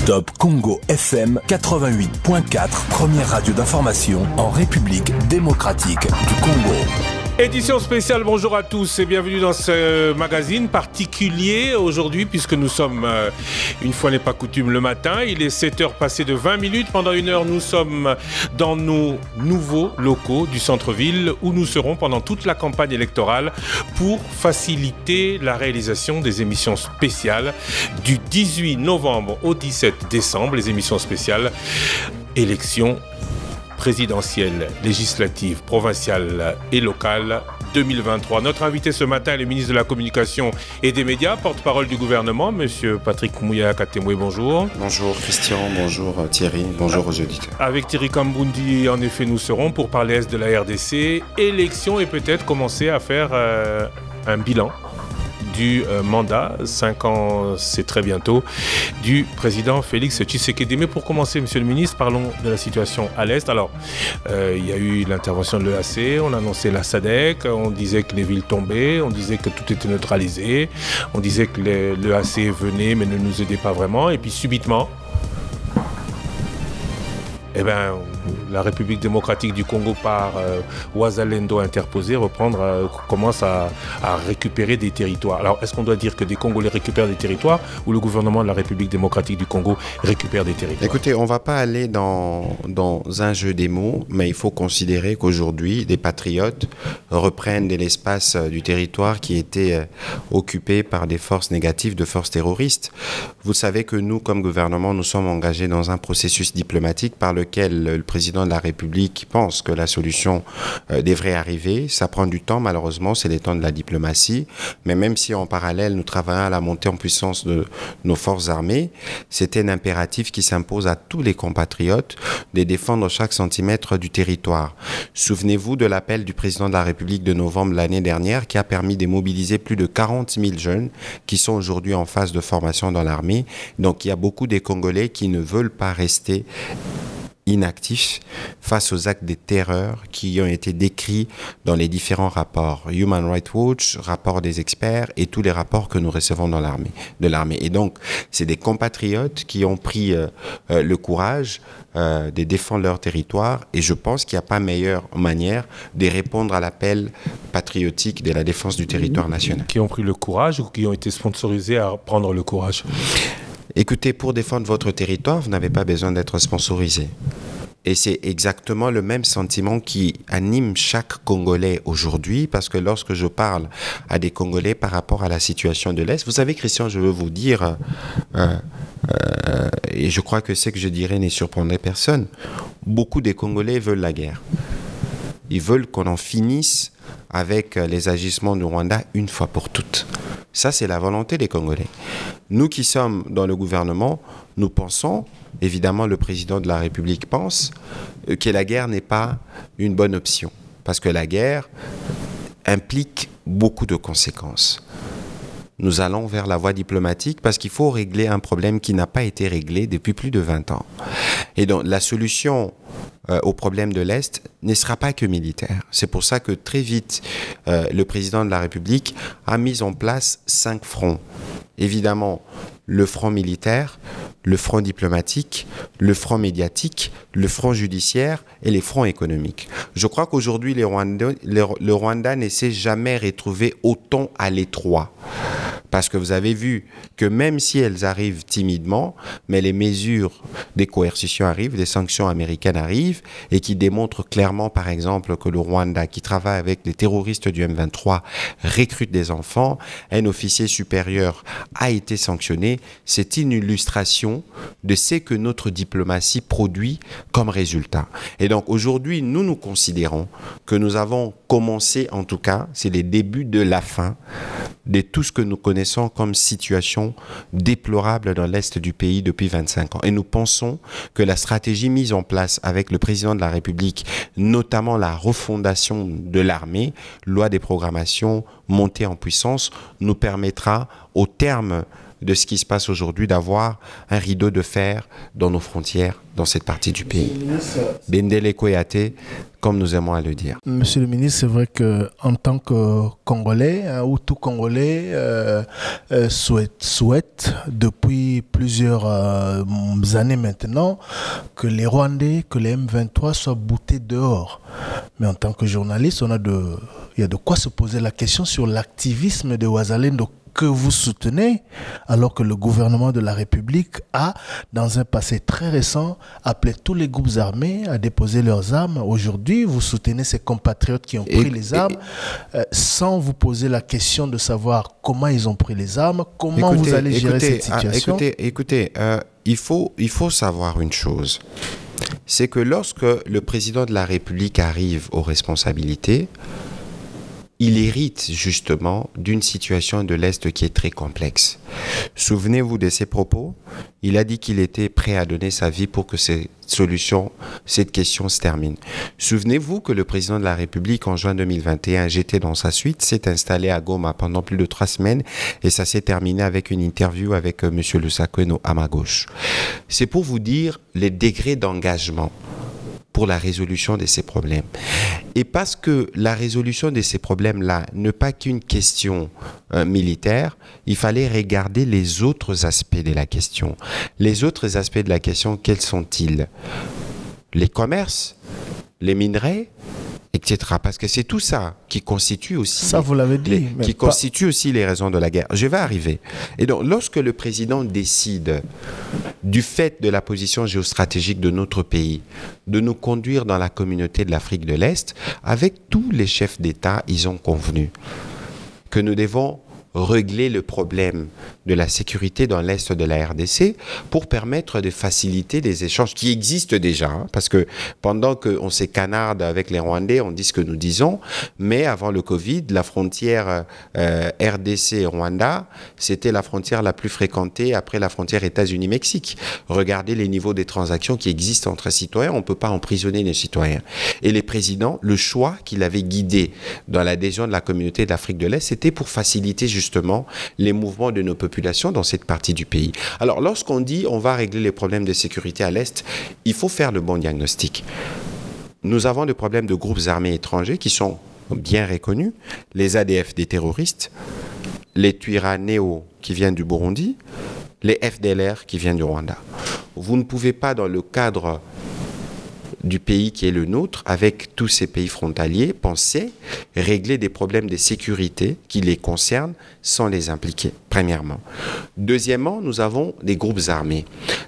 Top Congo FM 88.4, première radio d'information en République démocratique du Congo. Édition spéciale, bonjour à tous et bienvenue dans ce magazine particulier aujourd'hui puisque nous sommes, une fois n'est pas coutume, le matin. Il est 7h passé de 20 minutes. Pendant une heure, nous sommes dans nos nouveaux locaux du centre-ville où nous serons pendant toute la campagne électorale pour faciliter la réalisation des émissions spéciales du 18 novembre au 17 décembre, les émissions spéciales élections présidentielle, législative, provinciale et locale 2023. Notre invité ce matin est le ministre de la Communication et des Médias, porte-parole du gouvernement, Monsieur Patrick Mouya Katemwe, bonjour. Bonjour Christian, bonjour Thierry, bonjour aux auditeurs. Avec Thierry Kambundi, en effet, nous serons pour parler de la RDC, élection et peut-être commencer à faire un bilan du mandat, 5 ans c'est très bientôt, du président Félix Tshisekedi. Mais pour commencer, monsieur le ministre, parlons de la situation à l'Est. Alors, il y a eu l'intervention de l'EAC, on a annoncé la SADC, on disait que les villes tombaient, on disait que tout était neutralisé, on disait que l'EAC venait mais ne nous aidait pas vraiment, et puis subitement, eh bien, la République démocratique du Congo par Ouazalendo interposé commence à récupérer des territoires. Alors, est-ce qu'on doit dire que des Congolais récupèrent des territoires ou le gouvernement de la République démocratique du Congo récupère des territoires? Écoutez, on ne va pas aller dans un jeu des mots, mais il faut considérer qu'aujourd'hui, des patriotes reprennent de l'espace du territoire qui était occupé par des forces négatives, de forces terroristes. Vous savez que nous, comme gouvernement, nous sommes engagés dans un processus diplomatique par lequel le président de la République pense que la solution devrait arriver. Ça prend du temps, malheureusement, c'est les temps de la diplomatie. Mais même si en parallèle, nous travaillons à la montée en puissance de nos forces armées, c'était un impératif qui s'impose à tous les compatriotes de défendre chaque centimètre du territoire. Souvenez-vous de l'appel du président de la République de novembre l'année dernière qui a permis de mobiliser plus de 40 000 jeunes qui sont aujourd'hui en phase de formation dans l'armée. Donc il y a beaucoup des Congolais qui ne veulent pas rester inactifs face aux actes de terreur qui ont été décrits dans les différents rapports. Human Rights Watch, rapport des experts et tous les rapports que nous recevons de l'armée. Et donc, c'est des compatriotes qui ont pris le courage de défendre leur territoire et je pense qu'il n'y a pas meilleure manière de répondre à l'appel patriotique de la défense du territoire national. Qui ont pris le courage ou qui ont été sponsorisés à prendre le courage? Écoutez, pour défendre votre territoire, vous n'avez pas besoin d'être sponsorisé. Et c'est exactement le même sentiment qui anime chaque Congolais aujourd'hui, parce que lorsque je parle à des Congolais par rapport à la situation de l'Est, vous savez, Christian, je veux vous dire, et je crois que ce que je dirais ne surprendrait personne, beaucoup des Congolais veulent la guerre. Ils veulent qu'on en finisse avec les agissements du Rwanda une fois pour toutes. Ça, c'est la volonté des Congolais. Nous qui sommes dans le gouvernement, nous pensons, évidemment le président de la République pense, que la guerre n'est pas une bonne option. Parce que la guerre implique beaucoup de conséquences. Nous allons vers la voie diplomatique parce qu'il faut régler un problème qui n'a pas été réglé depuis plus de 20 ans. Et donc la solution au problème de l'Est ne sera pas que militaire. C'est pour ça que très vite, le président de la République a mis en place 5 fronts. Évidemment, le front militaire, le front diplomatique, le front médiatique, le front judiciaire et les fronts économiques. Je crois qu'aujourd'hui, le Rwanda ne s'est jamais retrouvé autant à l'étroit. Parce que vous avez vu que même si elles arrivent timidement, mais les mesures des coercitions arrivent, des sanctions américaines arrivent et qui démontrent clairement, par exemple, que le Rwanda, qui travaille avec les terroristes du M23, recrute des enfants. Un officier supérieur a été sanctionné. C'est une illustration de ce que notre diplomatie produit comme résultat. Et donc aujourd'hui, nous considérons que nous avons commencé, en tout cas, c'est les débuts de la fin de tout ce que nous connaissons comme situation déplorable dans l'Est du pays depuis 25 ans. Et nous pensons que la stratégie mise en place avec le président de la République, notamment la refondation de l'armée, loi des programmations, montée en puissance, nous permettra, au terme de ce qui se passe aujourd'hui, d'avoir un rideau de fer dans nos frontières, dans cette partie du pays. Bendele Koyate, comme nous aimons à le dire. Monsieur le ministre, c'est vrai qu'en tant que Congolais, ou tout Congolais souhaite depuis plusieurs années maintenant que les Rwandais, que les M23 soient boutés dehors. Mais en tant que journaliste, il y a de quoi se poser la question sur l'activisme de Wazalendo que vous soutenez, alors que le gouvernement de la République a, dans un passé très récent, appelé tous les groupes armés à déposer leurs armes. Aujourd'hui, vous soutenez ces compatriotes qui ont pris les armes sans vous poser la question de savoir comment ils ont pris les armes, comment vous allez gérer cette situation. Écoutez, il faut savoir une chose. C'est que lorsque le président de la République arrive aux responsabilités, il hérite justement d'une situation de l'Est qui est très complexe. Souvenez-vous de ses propos. Il a dit qu'il était prêt à donner sa vie pour que cette question se termine. Souvenez-vous que le président de la République, en juin 2021, j'étais dans sa suite, s'est installé à Goma pendant plus de 3 semaines et ça s'est terminé avec une interview avec M. Lusakweno à ma gauche. C'est pour vous dire les degrés d'engagement pour la résolution de ces problèmes. Et parce que la résolution de ces problèmes-là n'est pas qu'une question militaire, il fallait regarder les autres aspects de la question. Les autres aspects de la question, quels sont-ils? Les commerces, les minerais, etc. Parce que c'est tout ça qui constitue aussi... Ça, vous l'avez dit. Constitue aussi les raisons de la guerre. Je vais arriver. Et donc, lorsque le président décide, du fait de la position géostratégique de notre pays, de nous conduire dans la communauté de l'Afrique de l'Est, avec tous les chefs d'État, ils ont convenu que nous devons régler le problème de la sécurité dans l'Est de la RDC pour permettre de faciliter des échanges qui existent déjà. Hein, parce que pendant qu'on se canarde avec les Rwandais, on dit ce que nous disons, mais avant le Covid, la frontière RDC-Rwanda, c'était la frontière la plus fréquentée après la frontière États-Unis-Mexique. Regardez les niveaux des transactions qui existent entre citoyens, on ne peut pas emprisonner les citoyens. Et les présidents, le choix qu'il avait guidé dans l'adhésion de la communauté d'Afrique de l'Est, c'était pour faciliter justement les mouvements de nos populations dans cette partie du pays. Alors, lorsqu'on dit on va régler les problèmes de sécurité à l'Est, il faut faire le bon diagnostic. Nous avons des problèmes de groupes armés étrangers qui sont bien reconnus, les ADF des terroristes, les Twirwaneho qui viennent du Burundi, les FDLR qui viennent du Rwanda. Vous ne pouvez pas, dans le cadre du pays qui est le nôtre, avec tous ces pays frontaliers, penser régler des problèmes de sécurité qui les concernent sans les impliquer, premièrement. Deuxièmement, nous avons des groupes armés.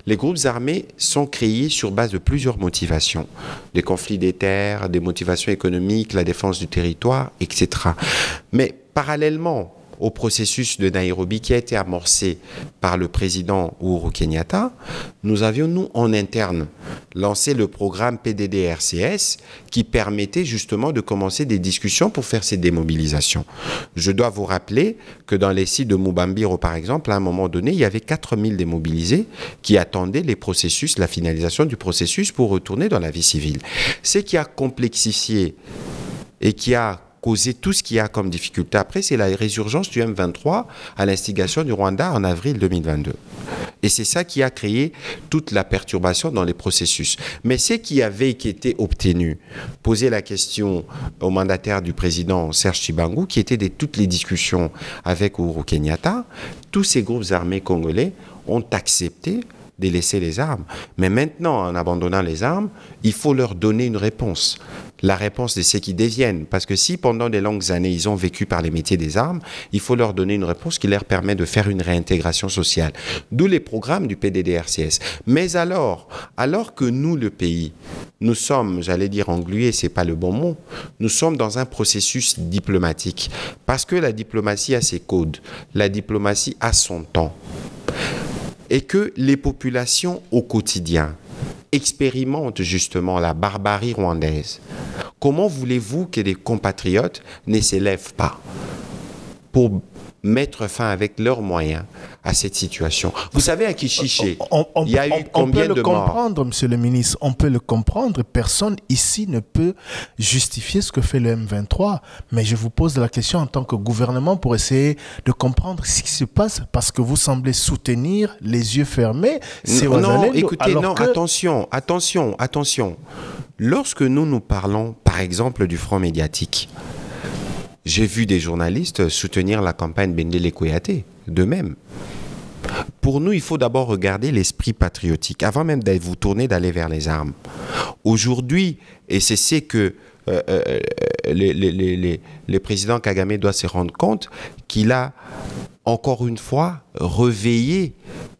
Les groupes armés sont créés sur base de plusieurs motivations. Des conflits des terres, des motivations économiques, la défense du territoire, etc. Mais parallèlement au processus de Nairobi qui a été amorcé par le président Uhuru Kenyatta, nous avions, nous, en interne, lancé le programme PDD-RCS qui permettait justement de commencer des discussions pour faire ces démobilisations. Je dois vous rappeler que dans les sites de Mubambiro, par exemple, à un moment donné, il y avait 4000 démobilisés qui attendaient les processus, la finalisation du processus pour retourner dans la vie civile. Ce qui a complexifié et qui a causer tout ce qu'il y a comme difficulté. Après, c'est la résurgence du M23 à l'instigation du Rwanda en avril 2022. Et c'est ça qui a créé toute la perturbation dans les processus. Mais ce qui avait été obtenu, poser la question au mandataire du président Serge Tshibangu, qui était de toutes les discussions avec Uhuru Kenyatta, tous ces groupes armés congolais ont accepté de laisser les armes. Mais maintenant, en abandonnant les armes, il faut leur donner une réponse. La réponse de ceux qui deviennent. Parce que si pendant des longues années, ils ont vécu par les métiers des armes, il faut leur donner une réponse qui leur permet de faire une réintégration sociale. D'où les programmes du PDD-RCS. Mais alors que nous, le pays, nous sommes, j'allais dire englués, c'est pas le bon mot, nous sommes dans un processus diplomatique. Parce que la diplomatie a ses codes. La diplomatie a son temps. Et que les populations au quotidien expérimentent justement la barbarie rwandaise. Comment voulez-vous que des compatriotes ne s'élèvent pas pour mettre fin avec leurs moyens à cette situation. Vous savez, à Kichiché, il y a eu on combien peut de le morts? comprendre, monsieur le ministre, on peut le comprendre. Personne ici ne peut justifier ce que fait le M23. Mais je vous pose la question en tant que gouvernement pour essayer de comprendre ce qui se passe, parce que vous semblez soutenir les yeux fermés. Non, écoutez, non, attention. Lorsque nous parlons, par exemple, du front médiatique, j'ai vu des journalistes soutenir la campagne Bendele Koyate, de même. Pour nous, il faut d'abord regarder l'esprit patriotique, avant même de vous tourner, d'aller vers les armes. Aujourd'hui, et c'est ce que le président Kagame doit se rendre compte, qu'il a encore une fois réveillé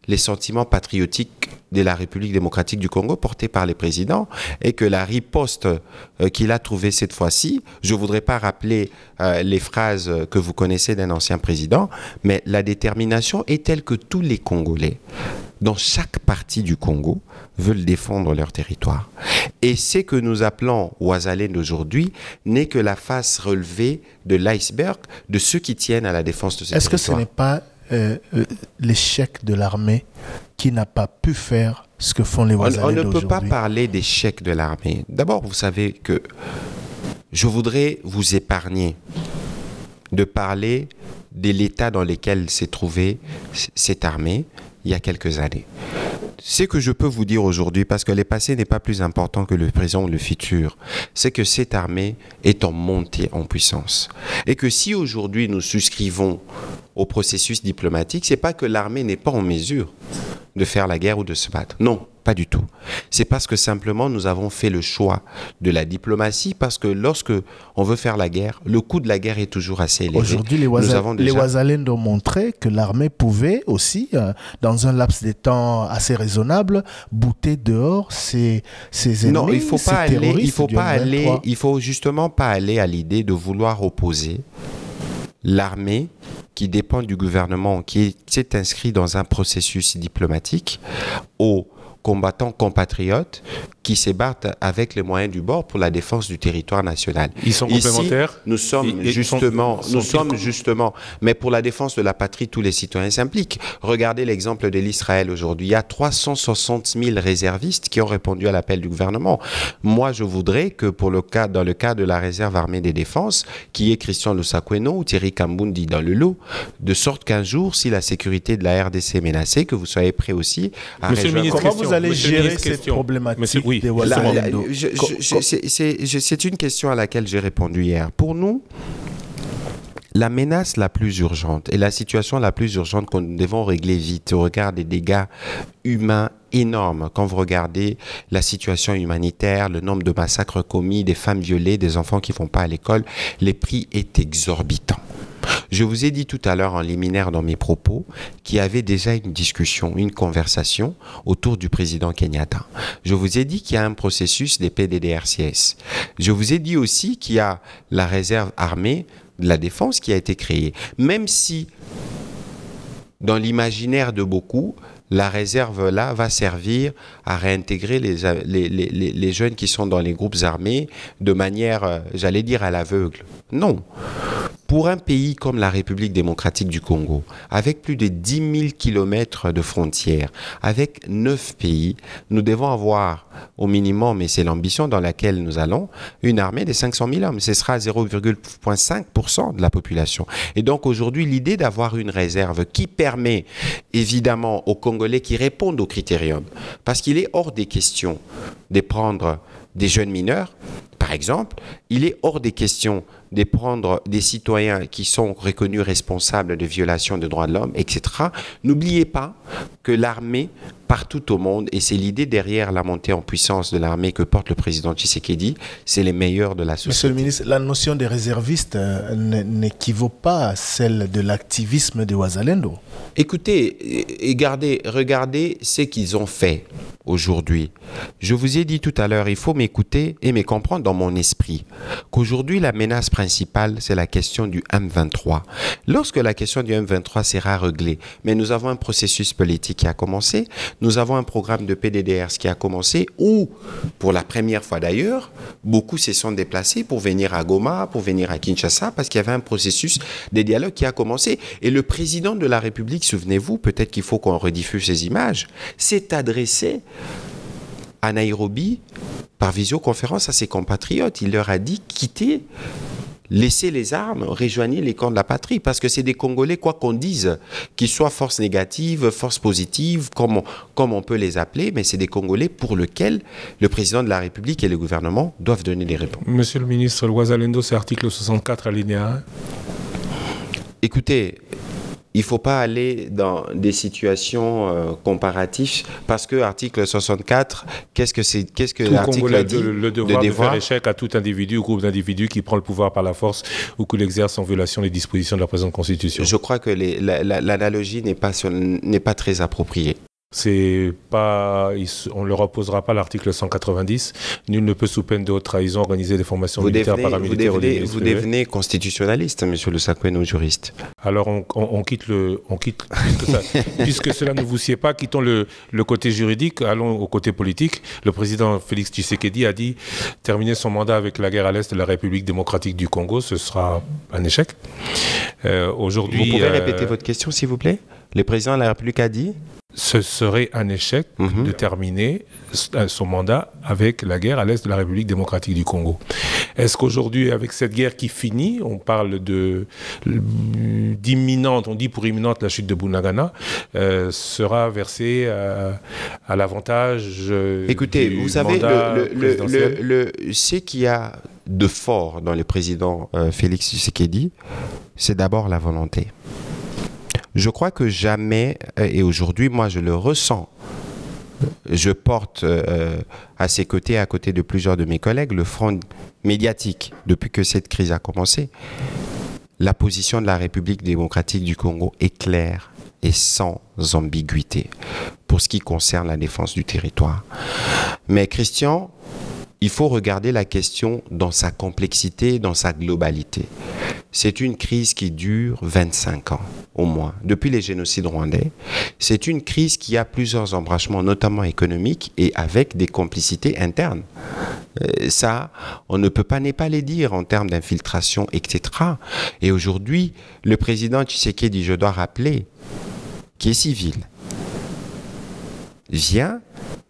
les sentiments patriotiques de la République démocratique du Congo portés par les présidents, et que la riposte qu'il a trouvée cette fois-ci, je ne voudrais pas rappeler les phrases que vous connaissez d'un ancien président, mais la détermination est telle que tous les Congolais, dans chaque partie du Congo, veulent défendre leur territoire. Et ce que nous appelons Ouazalène d'aujourd'hui n'est que la face relevée de l'iceberg de ceux qui tiennent à la défense de ce territoire. Est-ce que ce n'est pas l'échec de l'armée qui n'a pas pu faire ce que font les Ouazalènes d'aujourd'hui? On ne peut pas d'aujourd'hui parler d'échec de l'armée. D'abord, vous savez que je voudrais vous épargner de parler de l'état dans lequel s'est trouvée cette armée il y a quelques années. Ce que je peux vous dire aujourd'hui, parce que le passé n'est pas plus important que le présent ou le futur, c'est que cette armée est en montée en puissance. Et que si aujourd'hui nous souscrivons au processus diplomatique, c'est pas que l'armée n'est pas en mesure de faire la guerre ou de se battre. Non, pas du tout. C'est parce que simplement nous avons fait le choix de la diplomatie, parce que lorsque on veut faire la guerre, le coût de la guerre est toujours assez élevé. Aujourd'hui, les Ouazalènes ont montré que l'armée pouvait aussi, dans un laps de temps assez raisonnable, bouter dehors ses ennemis. Non, il faut justement pas aller à l'idée de vouloir opposer l'armée qui dépend du gouvernement, qui s'est inscrit dans un processus diplomatique, aux combattants compatriotes qui se battent avec les moyens du bord pour la défense du territoire national. Ils sont complémentaires. Nous sommes justement, mais pour la défense de la patrie, tous les citoyens s'impliquent. Regardez l'exemple de l'Israël aujourd'hui. Il y a 360 000 réservistes qui ont répondu à l'appel du gouvernement. Moi, je voudrais que dans le cas de la réserve armée des défenses, qui est Christian Lusakweno ou Thierry Kambundi dans le lot, de sorte qu'un jour, si la sécurité de la RDC est menacée, que vous soyez prêts aussi à rejoindre. Comment vous allez gérer cette problématique? Oui, c'est une question à laquelle j'ai répondu hier. Pour nous, la menace la plus urgente et la situation la plus urgente que nous devons régler vite au regard des dégâts humains énormes, quand vous regardez la situation humanitaire, le nombre de massacres commis, des femmes violées, des enfants qui ne vont pas à l'école, les prix est exorbitant. Je vous ai dit tout à l'heure en liminaire dans mes propos qu'il y avait déjà une discussion, une conversation autour du président Kenyatta. Je vous ai dit qu'il y a un processus des PDDRCS. Je vous ai dit aussi qu'il y a la réserve armée de la défense qui a été créée. Même si, dans l'imaginaire de beaucoup, la réserve là va servir à réintégrer les jeunes qui sont dans les groupes armés de manière, j'allais dire, à l'aveugle. Non. Pour un pays comme la République démocratique du Congo, avec plus de 10 000 kilomètres de frontières, avec 9 pays, nous devons avoir au minimum, et c'est l'ambition dans laquelle nous allons, une armée de 500 000 hommes. Ce sera 0,5% de la population. Et donc aujourd'hui, l'idée d'avoir une réserve qui permet évidemment aux Congolais qui répondent aux critériums, parce qu'il est hors des questions de prendre des jeunes mineurs, par exemple, il est hors des questions de prendre des citoyens qui sont reconnus responsables de violations de droits de l'homme, etc. N'oubliez pas que l'armée, partout au monde, et c'est l'idée derrière la montée en puissance de l'armée que porte le président Tshisekedi, c'est les meilleurs de la société. Monsieur le ministre, la notion des réservistes n'équivaut pas à celle de l'activisme des Ouazalendo. Écoutez, regardez ce qu'ils ont fait aujourd'hui. Je vous ai dit tout à l'heure, il faut m'écouter et me comprendre dans mon esprit, qu'aujourd'hui la menace principale, c'est la question du M23. Lorsque la question du M23 sera réglée, mais nous avons un processus politique qui a commencé, nous avons un programme de PDDR qui a commencé, où, pour la première fois d'ailleurs, beaucoup se sont déplacés pour venir à Goma, pour venir à Kinshasa, parce qu'il y avait un processus de dialogue qui a commencé. Et le président de la République, souvenez-vous, peut-être qu'il faut qu'on rediffuse ces images, s'est adressé à Nairobi par visioconférence à ses compatriotes. Il leur a dit quittez, laissez les armes, rejoignez les camps de la patrie, parce que c'est des Congolais, quoi qu'on dise, qu'ils soient force négative, force positive, comme on peut les appeler, mais c'est des Congolais pour lesquels le président de la République et le gouvernement doivent donner des réponses. Monsieur le ministre, Wazalendo, c'est article 64 alinéa 1. Écoutez, il ne faut pas aller dans des situations comparatives parce que article 64, qu'est-ce que l'article dit? Le devoir de faire échec à tout individu ou groupe d'individus qui prend le pouvoir par la force ou qui l'exerce en violation des dispositions de la présente Constitution. Je crois que l'analogie n'est pas très appropriée. C'est pas, on ne leur opposera pas l'article 190. Nul ne peut sous peine de haute trahison organiser des formations militaires, paramilitaires ou des Vous devenez constitutionnaliste, monsieur Le Sakweno, juriste. Alors on quitte puisque cela ne vous sied pas, quittons le côté juridique, allons au côté politique. Le président Félix Tshisekedi a dit terminer son mandat avec la guerre à l'est de la République démocratique du Congo, ce sera un échec. Aujourd'hui, vous pouvez répéter votre question, s'il vous plaît? Le président de la République a dit ce serait un échec de terminer son mandat avec la guerre à l'est de la République démocratique du Congo. Est-ce qu'aujourd'hui, avec cette guerre qui finit, on parle d'imminente, on dit pour imminente la chute de Bunagana, sera versée à l'avantage Écoutez, du vous savez, présidentiel? ce qu'il y a de fort dans le président Félix Tshisekedi, c'est d'abord la volonté. Je crois que jamais, et aujourd'hui, moi je le ressens, je porte à ses côtés, à côté de plusieurs de mes collègues, le front médiatique depuis que cette crise a commencé. La position de la République démocratique du Congo est claire et sans ambiguïté pour ce qui concerne la défense du territoire. Mais Christian, il faut regarder la question dans sa complexité, dans sa globalité. C'est une crise qui dure 25 ans, au moins, depuis les génocides rwandais. C'est une crise qui a plusieurs embranchements, notamment économiques, et avec des complicités internes. Ça, on ne peut pas ne pas les dire en termes d'infiltration, etc. Et aujourd'hui, le président Tshisekedi, je dois rappeler, qui est civil, vient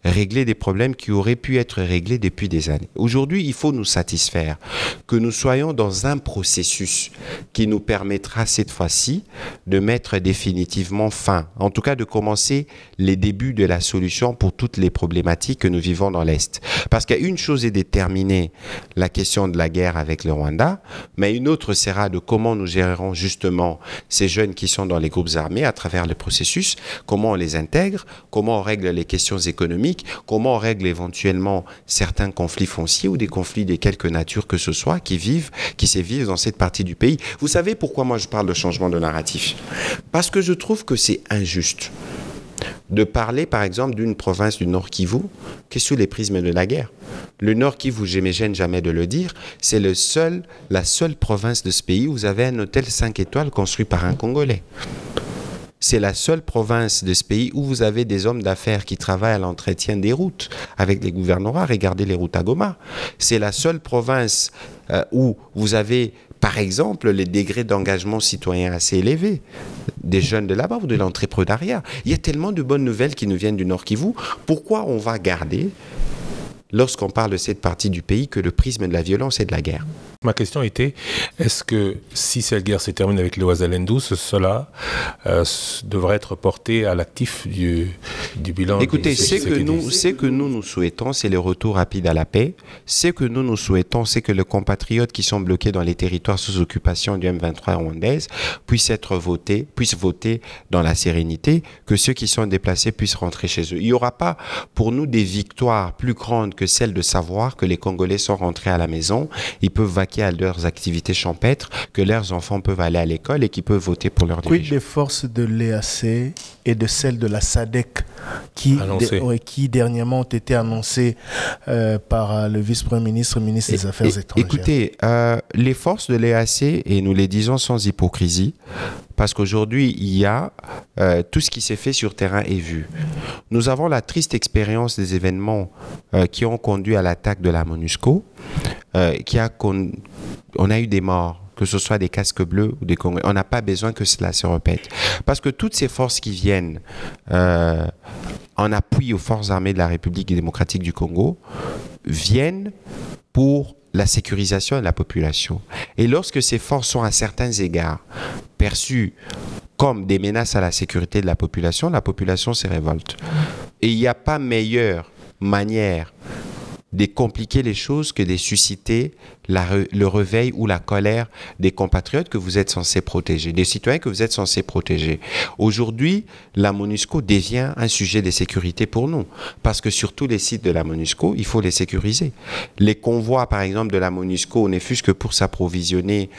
régler des problèmes qui auraient pu être réglés depuis des années. Aujourd'hui, il faut nous satisfaire que nous soyons dans un processus qui nous permettra cette fois-ci de mettre définitivement fin, en tout cas de commencer les débuts de la solution pour toutes les problématiques que nous vivons dans l'Est. Parce qu'une chose est déterminée, la question de la guerre avec le Rwanda, mais une autre sera de comment nous gérerons justement ces jeunes qui sont dans les groupes armés à travers le processus, comment on les intègre, comment on règle les questions économiques, comment on règle éventuellement certains conflits fonciers ou des conflits de quelque nature que ce soit qui se vivent dans cette partie du pays. Vous savez pourquoi moi je parle de changement de narratif? Parce que je trouve que c'est injuste de parler par exemple d'une province du Nord Kivu qui est sous les prismes de la guerre. Le Nord Kivu, je ne me gêne jamais de le dire, c'est la seule province de ce pays où vous avez un hôtel 5 étoiles construit par un Congolais. C'est la seule province de ce pays où vous avez des hommes d'affaires qui travaillent à l'entretien des routes avec les gouvernements. Regardez les routes à Goma. C'est la seule province où vous avez, par exemple, les degrés d'engagement citoyen assez élevés des jeunes de là-bas ou de l'entrepreneuriat. Il y a tellement de bonnes nouvelles qui nous viennent du Nord Kivu. Pourquoi on va garder, lorsqu'on parle de cette partie du pays, que le prisme de la violence et de la guerre? Ma question était, est-ce que si cette guerre se termine avec le Wazalendo, cela devrait être porté à l'actif du bilan? Écoutez, ce que nous souhaitons, c'est le retour rapide à la paix. Ce que nous souhaitons, c'est que les compatriotes qui sont bloqués dans les territoires sous occupation du M23 rwandaise puissent voter dans la sérénité, que ceux qui sont déplacés puissent rentrer chez eux. Il n'y aura pas pour nous des victoires plus grandes que celle de savoir que les Congolais sont rentrés à la maison, ils peuvent vaquer à leurs activités champêtres, que leurs enfants peuvent aller à l'école et qu'ils peuvent voter pour leurs dirigeants. Quid des forces de l'EAC et de celles de la SADC qui dernièrement ont été annoncées par le vice-premier ministre, ministre des Affaires étrangères. Écoutez, les forces de l'EAC, et nous les disons sans hypocrisie, parce qu'aujourd'hui, il y a tout ce qui s'est fait sur terrain est vu. Nous avons la triste expérience des événements qui ont conduit à l'attaque de la MONUSCO, on a eu des morts, que ce soit des casques bleus ou des Congolais. On n'a pas besoin que cela se répète. Parce que toutes ces forces qui viennent en appui aux forces armées de la République démocratique du Congo viennent pour la sécurisation de la population. Et lorsque ces forces sont à certains égards perçues comme des menaces à la sécurité de la population se révolte. Et il n'y a pas meilleure manière de compliquer les choses que de susciter le réveil ou la colère des compatriotes que vous êtes censés protéger, des citoyens que vous êtes censés protéger. Aujourd'hui, la MONUSCO devient un sujet de sécurité pour nous, parce que sur tous les sites de la MONUSCO, il faut les sécuriser. Les convois, par exemple, de la MONUSCO, ne fût-ce que pour s'approvisionner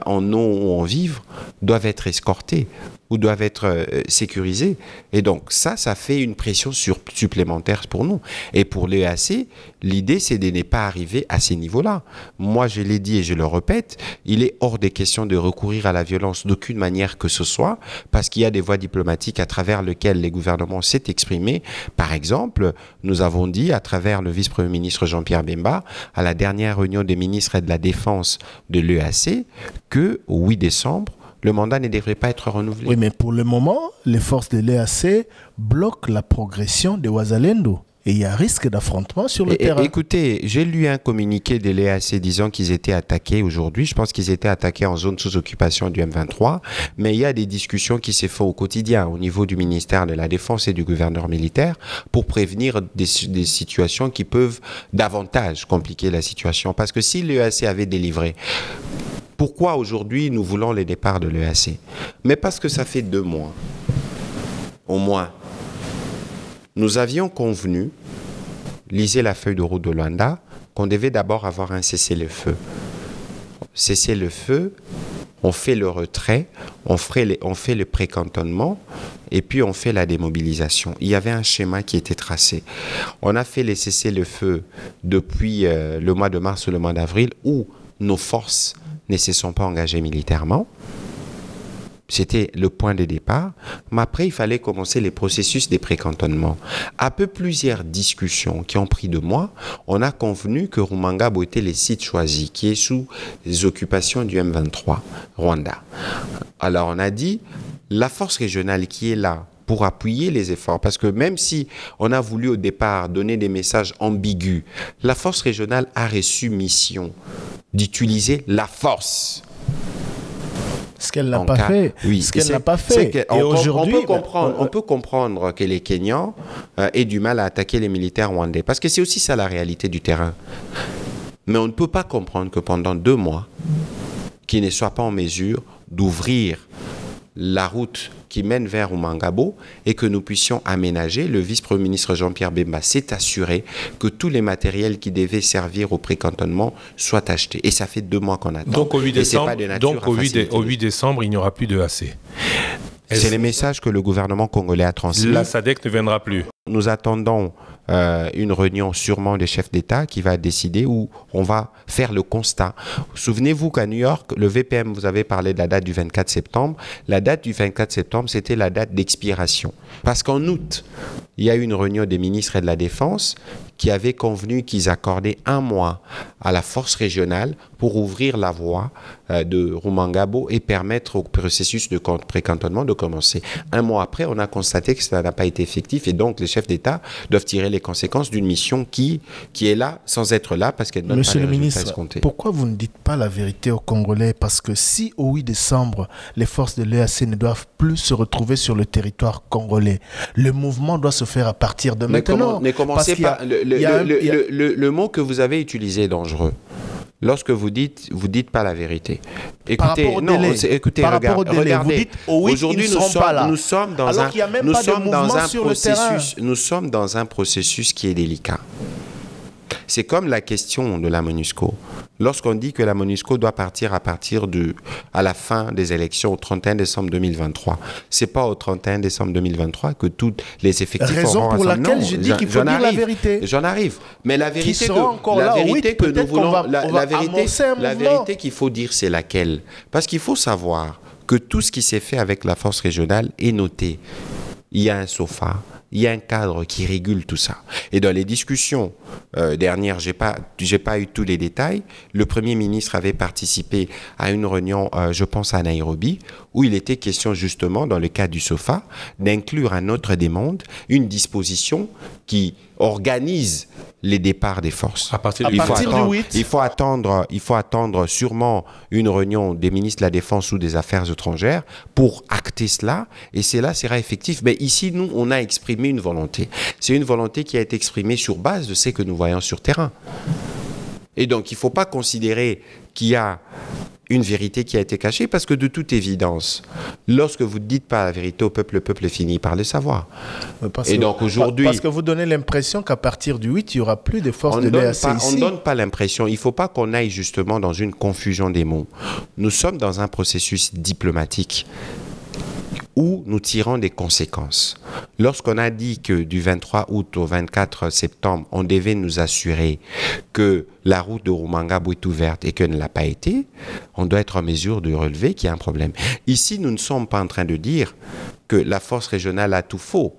en eau ou en vivres, doivent être escortés ou doivent être sécurisés. Et donc ça fait une pression supplémentaire pour nous. Et pour l'EAC, l'idée, c'est de ne pas arriver à ces niveaux-là. Moi, je l'ai dit et je le répète, il est hors des questions de recourir à la violence d'aucune manière que ce soit, parce qu'il y a des voies diplomatiques à travers lesquelles les gouvernements s'est exprimé. Par exemple, nous avons dit à travers le vice-premier ministre Jean-Pierre Bemba, à la dernière réunion des ministres de la Défense de l'EAC, que au 8 décembre, le mandat ne devrait pas être renouvelé. Oui, mais pour le moment, les forces de l'EAC bloquent la progression de Ouazalendo. Et il y a risque d'affrontement sur le terrain. Écoutez, j'ai lu un communiqué de l'EAC disant qu'ils étaient attaqués aujourd'hui. Je pense qu'ils étaient attaqués en zone sous occupation du M23. Mais il y a des discussions qui se font au quotidien au niveau du ministère de la Défense et du gouverneur militaire pour prévenir des situations qui peuvent davantage compliquer la situation. Parce que si l'EAC avait délivré... Pourquoi aujourd'hui nous voulons les départs de l'EAC? Mais parce que ça fait 2 mois, au moins, nous avions convenu, lisez la feuille de route de Luanda, qu'on devait d'abord avoir un cessez-le-feu. Cessez-le-feu, on fait le retrait, on fait le précantonnement et puis on fait la démobilisation. Il y avait un schéma qui était tracé. On a fait les cessez-le-feu depuis le mois de mars ou le mois d'avril où nos forces ne se sont pas engagés militairement. C'était le point de départ. Mais après, il fallait commencer les processus de précantonnement. Après plusieurs discussions qui ont pris 2 mois, on a convenu que Rumangabo était le site choisi, qui est sous les occupations du M23, Rwanda. Alors, on a dit, la force régionale qui est là pour appuyer les efforts, parce que même si on a voulu au départ donner des messages ambigus, la force régionale a reçu mission d'utiliser la force. Ce qu'elle n'a pas fait. Oui, ce qu'elle n'a pas fait. Et aujourd'hui, on peut comprendre que les Kenyans aient du mal à attaquer les militaires rwandais, parce que c'est aussi ça la réalité du terrain. Mais on ne peut pas comprendre que pendant 2 mois, qu'ils ne soient pas en mesure d'ouvrir la route qui mène vers Rumangabo et que nous puissions aménager. Le vice-premier ministre Jean-Pierre Bemba s'est assuré que tous les matériels qui devaient servir au précantonnement soient achetés. Et ça fait 2 mois qu'on attend. Donc au 8 décembre, il n'y aura plus de AC. C'est le message que le gouvernement congolais a transmis. La SADC ne viendra plus. Nous attendons une réunion sûrement des chefs d'État qui va décider où on va faire le constat. Souvenez-vous qu'à New York, le VPM, vous avez parlé de la date du 24 septembre. La date du 24 septembre, c'était la date d'expiration. Parce qu'en août, il y a eu une réunion des ministres de la Défense qui avaient convenu qu'ils accordaient 1 mois à la force régionale pour ouvrir la voie de Rumangabo et permettre au processus de précantonnement de commencer. 1 mois après, on a constaté que ça n'a pas été effectif et donc les chefs d'État doivent tirer les conséquences d'une mission qui est là sans être là parce qu'elle ne donne pas les résultats escomptés. Pourquoi vous ne dites pas la vérité aux Congolais? Parce que si au 8 décembre, les forces de l'EAC ne doivent plus se retrouver sur le territoire congolais, le mouvement doit se faire à partir de maintenant. Ne commencez pas. Le mot que vous avez utilisé est dangereux. Lorsque vous dites pas la vérité. Écoutez, regardez. Vous dites, oh oui, aujourd'hui nous sommes dans un processus qui est délicat. C'est comme la question de la MONUSCO. Lorsqu'on dit que la MONUSCO doit partir à la fin des élections au 31 décembre 2023, c'est pas au 31 décembre 2023 que tous les effectifs raison auront pour laquelle non, je dis qu'il faut dire la vérité. J'en arrive. Mais la vérité la vérité qu'il faut dire, c'est laquelle? Parce qu'il faut savoir que tout ce qui s'est fait avec la force régionale est noté. Il y a un SOFA, il y a un cadre qui régule tout ça. Et dans les discussions dernières, j'ai pas eu tous les détails. Le Premier ministre avait participé à une réunion, je pense à Nairobi, où il était question justement, dans le cadre du SOFA, d'inclure à notre demande une disposition qui organise les départs des forces. À partir du 8. Il faut attendre sûrement une réunion des ministres de la Défense ou des Affaires étrangères pour acter cela, et cela sera effectif. Mais ici, nous, on a exprimé une volonté. C'est une volonté qui a été exprimée sur base de ce que nous voyons sur terrain. Et donc, il ne faut pas considérer qu'il y a une vérité qui a été cachée, parce que de toute évidence, lorsque vous ne dites pas la vérité au peuple, le peuple finit par le savoir. Donc aujourd'hui... Parce que vous donnez l'impression qu'à partir du 8, il n'y aura plus de forces de l'EAC ici. On ne donne pas l'impression. Il ne faut pas qu'on aille justement dans une confusion des mots. Nous sommes dans un processus diplomatique où nous tirons des conséquences. Lorsqu'on a dit que du 23 août au 24 septembre, on devait nous assurer que la route de Rumangabo est ouverte et qu'elle ne l'a pas été, on doit être en mesure de relever qu'il y a un problème. Ici, nous ne sommes pas en train de dire que la force régionale a tout faux.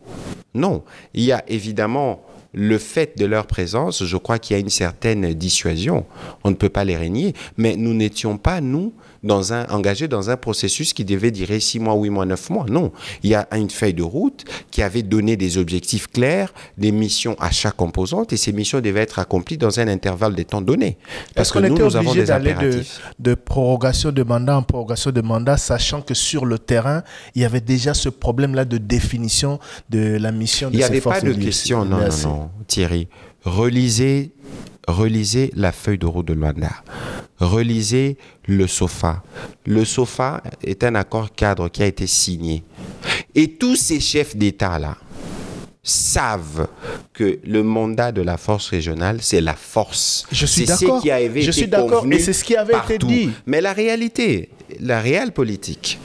Non, il y a évidemment le fait de leur présence, je crois qu'il y a une certaine dissuasion. On ne peut pas les régner, mais nous n'étions pas, nous, engagés dans un processus qui devait durer 6 mois, 8 mois, 9 mois. Non, il y a une feuille de route qui avait donné des objectifs clairs, des missions à chaque composante, et ces missions devaient être accomplies dans un intervalle de temps donné. Parce que nous avons des impératifs. De prorogation de mandat en prorogation de mandat, sachant que sur le terrain, il y avait déjà ce problème-là de définition de la mission de ces forces. Il n'y avait pas de question, non, Thierry. Relisez la feuille de route de Luanda. Relisez le SOFA. Le SOFA est un accord cadre qui a été signé. Et tous ces chefs d'État-là savent que le mandat de la force régionale, c'est la force. Je suis d'accord. Je suis d'accord, et c'est ce qui avait été dit. Mais la réalité, la réelle politique,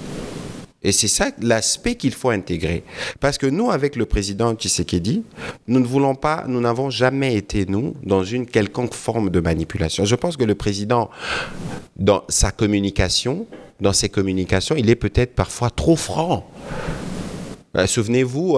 et c'est ça l'aspect qu'il faut intégrer. Parce que nous, avec le président Tshisekedi, nous n'avons jamais été, nous, dans une quelconque forme de manipulation. Je pense que le président, dans ses communications, il est peut-être parfois trop franc. Souvenez-vous,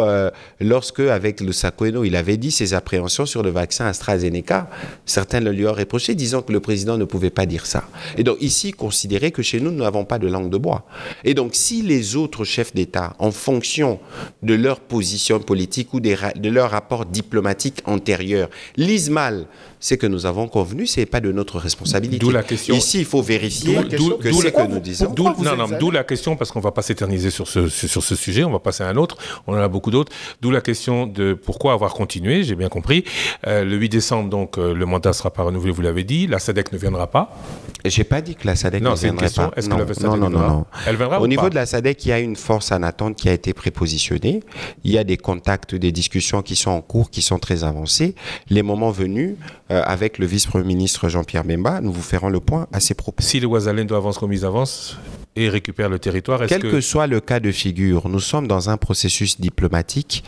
lorsque, avec le Sakweno, il avait dit ses appréhensions sur le vaccin AstraZeneca, certains le lui ont reproché, disant que le président ne pouvait pas dire ça. Et donc ici, considérez que chez nous, nous n'avons pas de langue de bois. Et donc, si les autres chefs d'État, en fonction de leur position politique ou de leur rapport diplomatique antérieur, lisent mal ce que nous avons convenu, ce n'est pas de notre responsabilité. D'où la question. Ici, il faut vérifier que ce que nous disons. D'où la question, parce qu'on ne va pas s'éterniser sur ce sujet, on va passer à un autre, on en a beaucoup d'autres. D'où la question de pourquoi avoir continué, j'ai bien compris. Le 8 décembre, donc, le mandat ne sera pas renouvelé, vous l'avez dit. La SADC ne viendra pas. Je n'ai pas dit que la SADC ne viendrait pas. Est-ce que la SADC viendra? Elle viendra Au niveau de la SADC, il y a une force en attente qui a été prépositionnée. Il y a des contacts, des discussions qui sont en cours, qui sont très avancées. Les moments venus, avec le vice-premier ministre Jean-Pierre Bemba, nous vous ferons le point à ces propos. Si le Ouazalène doit avancer comme ils avancent et récupère le territoire, quel que soit le cas de figure, nous sommes dans un processus diplomatique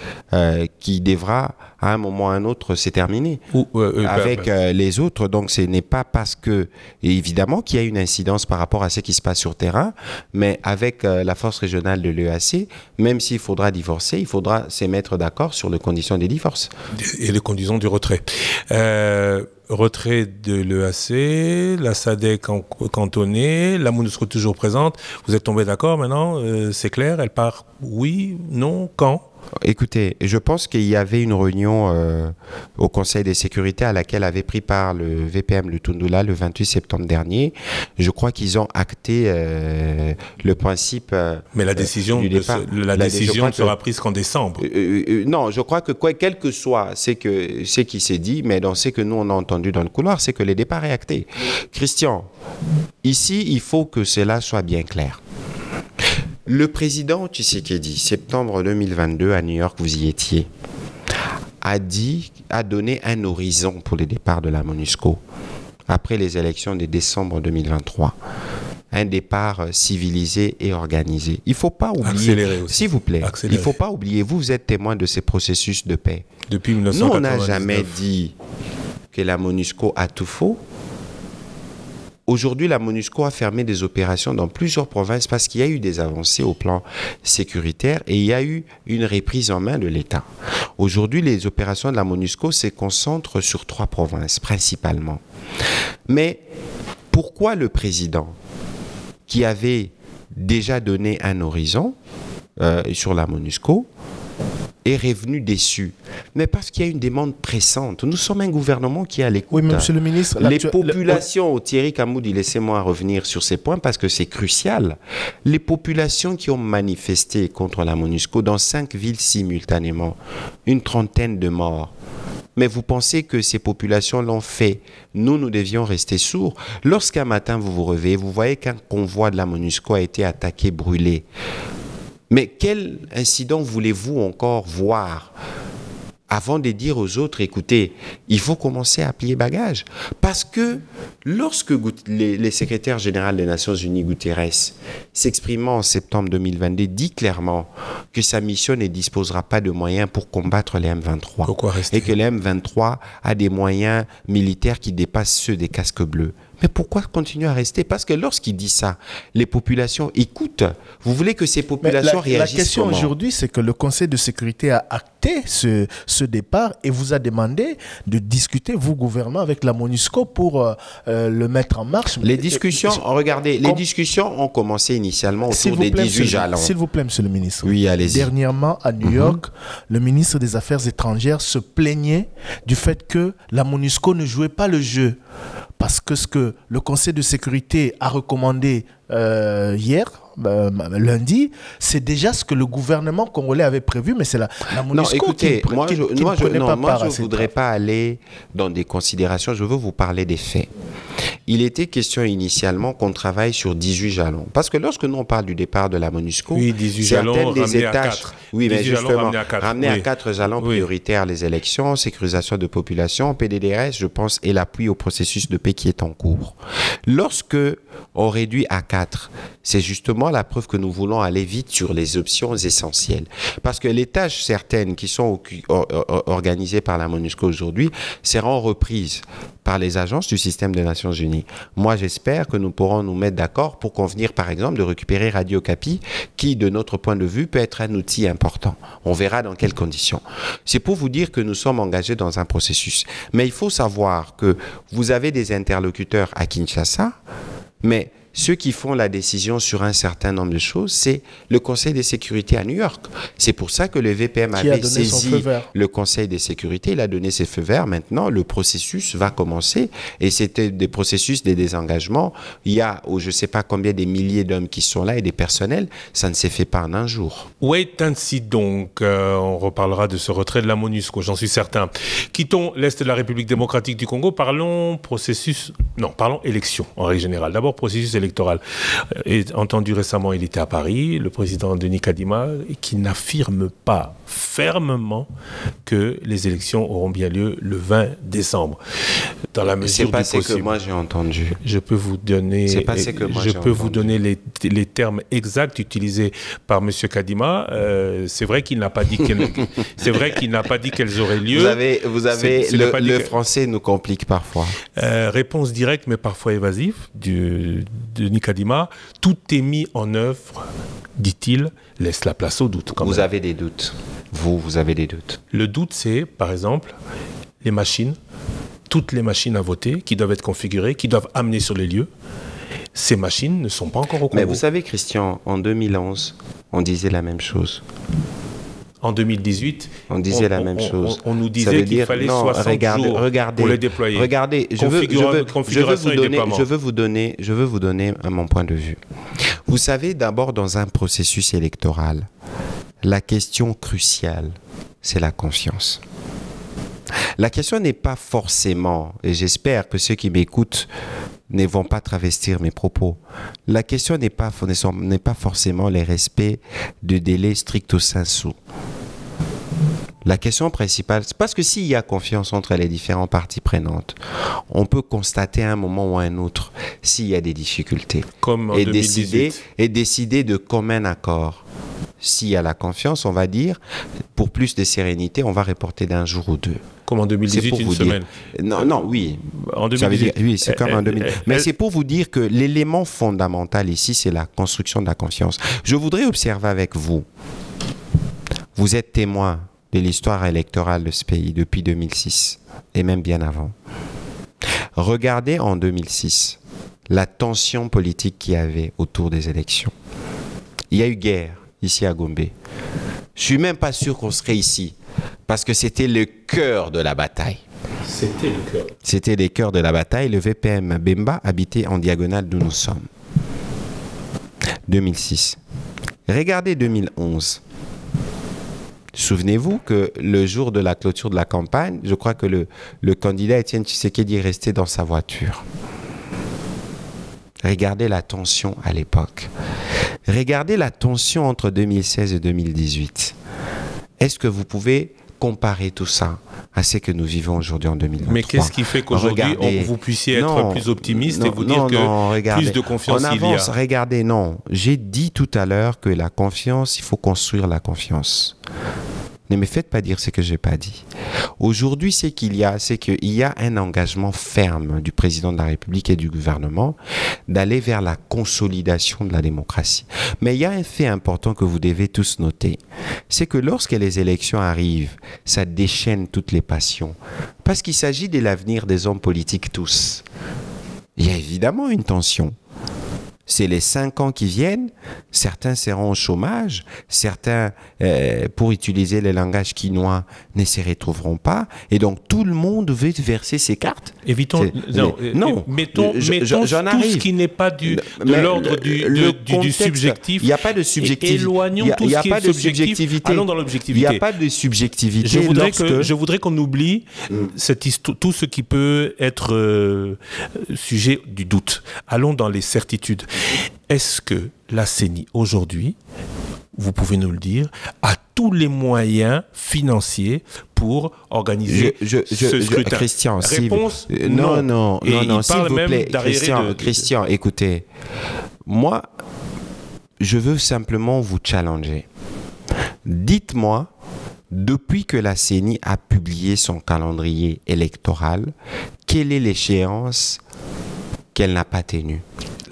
qui devra, à un moment ou à un autre, se terminer avec les autres. Donc, ce n'est pas parce que, évidemment, qu'il y a une incidence par rapport à ce qui se passe sur terrain, mais avec la force régionale de l'EAC, même s'il faudra divorcer, il faudra se mettre d'accord sur les conditions des divorces. Et les conditions du retrait. Retrait de l'EAC, la SADC cantonnée, la MONUSCO toujours présente. Vous êtes tombé d'accord maintenant? C'est clair? Elle part oui? Non? Quand? Écoutez, je pense qu'il y avait une réunion au Conseil de sécurité à laquelle avait pris part le VPM Lutundula le 28 septembre dernier. Je crois qu'ils ont acté le principe mais la décision, du départ. La décision ne sera prise qu'en décembre. Non, je crois que quel que soit ce qui s'est dit, mais dans ce que nous on a entendu dans le couloir, c'est que le départ est acté. Christian, ici, il faut que cela soit bien clair. Le président Tshisekedi, septembre 2022 à New York, vous y étiez, a donné un horizon pour le départ de la MONUSCO après les élections de décembre 2023. Un départ civilisé et organisé. Il ne faut pas oublier, s'il vous plaît, il ne faut pas oublier, vous êtes témoin de ces processus de paix. Depuis 1999. Nous, on n'a jamais dit que la MONUSCO a tout faux. Aujourd'hui, la MONUSCO a fermé des opérations dans plusieurs provinces parce qu'il y a eu des avancées au plan sécuritaire et il y a eu une reprise en main de l'État. Aujourd'hui, les opérations de la MONUSCO se concentrent sur 3 provinces, principalement. Mais pourquoi le président, qui avait déjà donné un horizon sur la MONUSCO, est revenu déçu? Mais parce qu'il y a une demande pressante. Nous sommes un gouvernement qui est à l'écoute. Oui, monsieur le ministre. Les populations, Thierry Kamoudi, laissez-moi revenir sur ces points parce que c'est crucial. Les populations qui ont manifesté contre la MONUSCO dans 5 villes simultanément, une trentaine de morts. Mais vous pensez que ces populations l'ont fait? Nous devions rester sourds. Lorsqu'un matin vous vous réveillez, vous voyez qu'un convoi de la MONUSCO a été attaqué, brûlé. Mais quel incident voulez-vous encore voir avant de dire aux autres, écoutez, il faut commencer à plier bagage? Parce que lorsque les secrétaires généraux des Nations Unies, Guterres, s'exprimant en septembre 2022, dit clairement que sa mission ne disposera pas de moyens pour combattre les M23. Pourquoi rester? Et que les M23 a des moyens militaires qui dépassent ceux des casques bleus. Mais pourquoi continuer à rester? Parce que lorsqu'il dit ça, les populations écoutent. Vous voulez que ces populations réagissent? La question comment? aujourd'hui, c'est que le Conseil de sécurité a acté ce départ et vous a demandé de discuter, vous, gouvernement, avec la MONUSCO pour le mettre en marche. Les discussions, regardez, les discussions ont commencé initialement autour des 18 jalons. S'il vous plaît, monsieur le ministre. Oui, allez-y. Dernièrement, à New York, le ministre des Affaires étrangères se plaignait du fait que la MONUSCO ne jouait pas le jeu. Parce que ce que le Conseil de sécurité a recommandé hier, lundi, c'est déjà ce que le gouvernement congolais avait prévu, mais c'est la MONUSCO non, écoutez, moi je ne voudrais pas aller dans des considérations, je veux vous parler des faits. Il était question initialement qu'on travaille sur 18 jalons. Parce que lorsque nous on parle du départ de la MONUSCO, oui, 18 jalons ramenés à 4. Oui, mais justement, ramener à 4 oui. jalons prioritaires, les élections, sécurisation de population, PDDRS, je pense, et l'appui au processus de paix qui est en cours. Lorsque on réduit à 4, c'est justement la preuve que nous voulons aller vite sur les options essentielles. Parce que les tâches certaines qui sont organisées par la MONUSCO aujourd'hui seront reprises par les agences du système des Nations Unies. Moi, j'espère que nous pourrons nous mettre d'accord pour convenir, par exemple, de récupérer Radio Okapi, qui, de notre point de vue, peut être un outil important. On verra dans quelles conditions. C'est pour vous dire que nous sommes engagés dans un processus. Mais il faut savoir que vous avez des interlocuteurs à Kinshasa, mais ceux qui font la décision sur un certain nombre de choses, c'est le Conseil de sécurité à New York. C'est pour ça que le VPM avait saisi le Conseil de sécurité. Il a donné ses feux verts. Maintenant, le processus va commencer. Et c'était des processus de désengagement. Il y a, je ne sais pas combien, des milliers d'hommes qui sont là et des personnels. Ça ne s'est fait pas en un jour. Wait and see donc. On reparlera de ce retrait de la MONUSCO, j'en suis certain. Quittons l'Est de la République démocratique du Congo. Parlons élection en règle générale. D'abord, processus électoral. Entendu récemment, il était à Paris, le président Denis Kadima, qui n'affirme pas fermement que les élections auront bien lieu le 20 décembre. Dans la mesure du possible. C'est pas ce que moi j'ai entendu. Je peux vous donner, les termes exacts utilisés par M. Kadima. C'est vrai qu'il n'a pas dit qu'elles auraient lieu. Vous avez le français nous complique parfois. Réponse directe mais parfois évasive de Denis Kadima. Tout est mis en œuvre, dit-il, laisse la place au doute. Vous avez des doutes. Vous avez des doutes. Le doute, c'est, par exemple, les machines, toutes les machines à voter qui doivent être configurées, qui doivent amener sur les lieux. Ces machines ne sont pas encore au Congo. Mais vous savez, Christian, en 2011, on disait la même chose. En 2018, on disait la même chose. On nous disait qu'il fallait 60 jours pour les déployer. Regardez, je veux vous donner mon point de vue. Vous savez, d'abord, dans un processus électoral, la question cruciale, c'est la confiance. La question n'est pas forcément, et j'espère que ceux qui m'écoutent ne vont pas travestir mes propos, la question n'est pas forcément les respects de délai stricto sensu. La question principale, c'est parce que s'il y a confiance entre les différentes parties prenantes, on peut constater à un moment ou à un autre s'il y a des difficultés. Comme en 2018. Décider de commun accord. S'il y a la confiance, on va dire, pour plus de sérénité, on va reporter d'un jour ou deux. Comme en 2018, une semaine. Non, oui. En 2018. Oui, c'est comme en 2018. Mais c'est pour vous dire que l'élément fondamental ici, c'est la construction de la confiance. Je voudrais observer avec vous. Vous êtes témoin de l'histoire électorale de ce pays depuis 2006 et même bien avant. Regardez en 2006 la tension politique qu'il y avait autour des élections. Il y a eu guerre ici à Gombe. Je suis même pas sûr qu'on serait ici parce que c'était le cœur de la bataille. C'était le cœur. C'était le cœur de la bataille. Le VPM Bemba habitait en diagonale d'où nous sommes. 2006. Regardez 2011. Souvenez-vous que le jour de la clôture de la campagne, je crois que le candidat Étienne Tshisekedi est resté dans sa voiture. Regardez la tension à l'époque. Regardez la tension entre 2016 et 2018. Est-ce que vous pouvez comparer tout ça à ce que nous vivons aujourd'hui en 2023? Mais qu'est-ce qui fait qu'aujourd'hui, vous puissiez être plus optimiste et vous dire que plus de confiance il y a? Regardez, non. J'ai dit tout à l'heure que la confiance, il faut construire la confiance. Ne me faites pas dire ce que je n'ai pas dit. Aujourd'hui, c'est qu'il y a un engagement ferme du président de la République et du gouvernement d'aller vers la consolidation de la démocratie. Mais il y a un fait important que vous devez tous noter. C'est que lorsque les élections arrivent, ça déchaîne toutes les passions. Parce qu'il s'agit de l'avenir des hommes politiques tous. Il y a évidemment une tension. C'est les 5 ans qui viennent, certains seront au chômage, certains, pour utiliser le langage quinois, ne se retrouveront pas. Et donc, tout le monde veut verser ses cartes. Évitons, mettons tout ce qui n'est pas de l'ordre du subjectif. Il n'y a pas de subjectif. Éloignons tout ce qui est subjectif. Allons dans l'objectivité. Il n'y a pas de subjectivité. Je voudrais qu'on oublie tout ce qui peut être sujet du doute. Allons dans les certitudes. Est-ce que la CENI, aujourd'hui, vous pouvez nous le dire, a tous les moyens financiers pour organiser ce scrutin? Christian, réponse non, s'il vous plaît. Christian, Christian, écoutez, moi, je veux simplement vous challenger. Dites-moi, depuis que la CENI a publié son calendrier électoral, quelle est l'échéance qu'elle n'a pas tenue?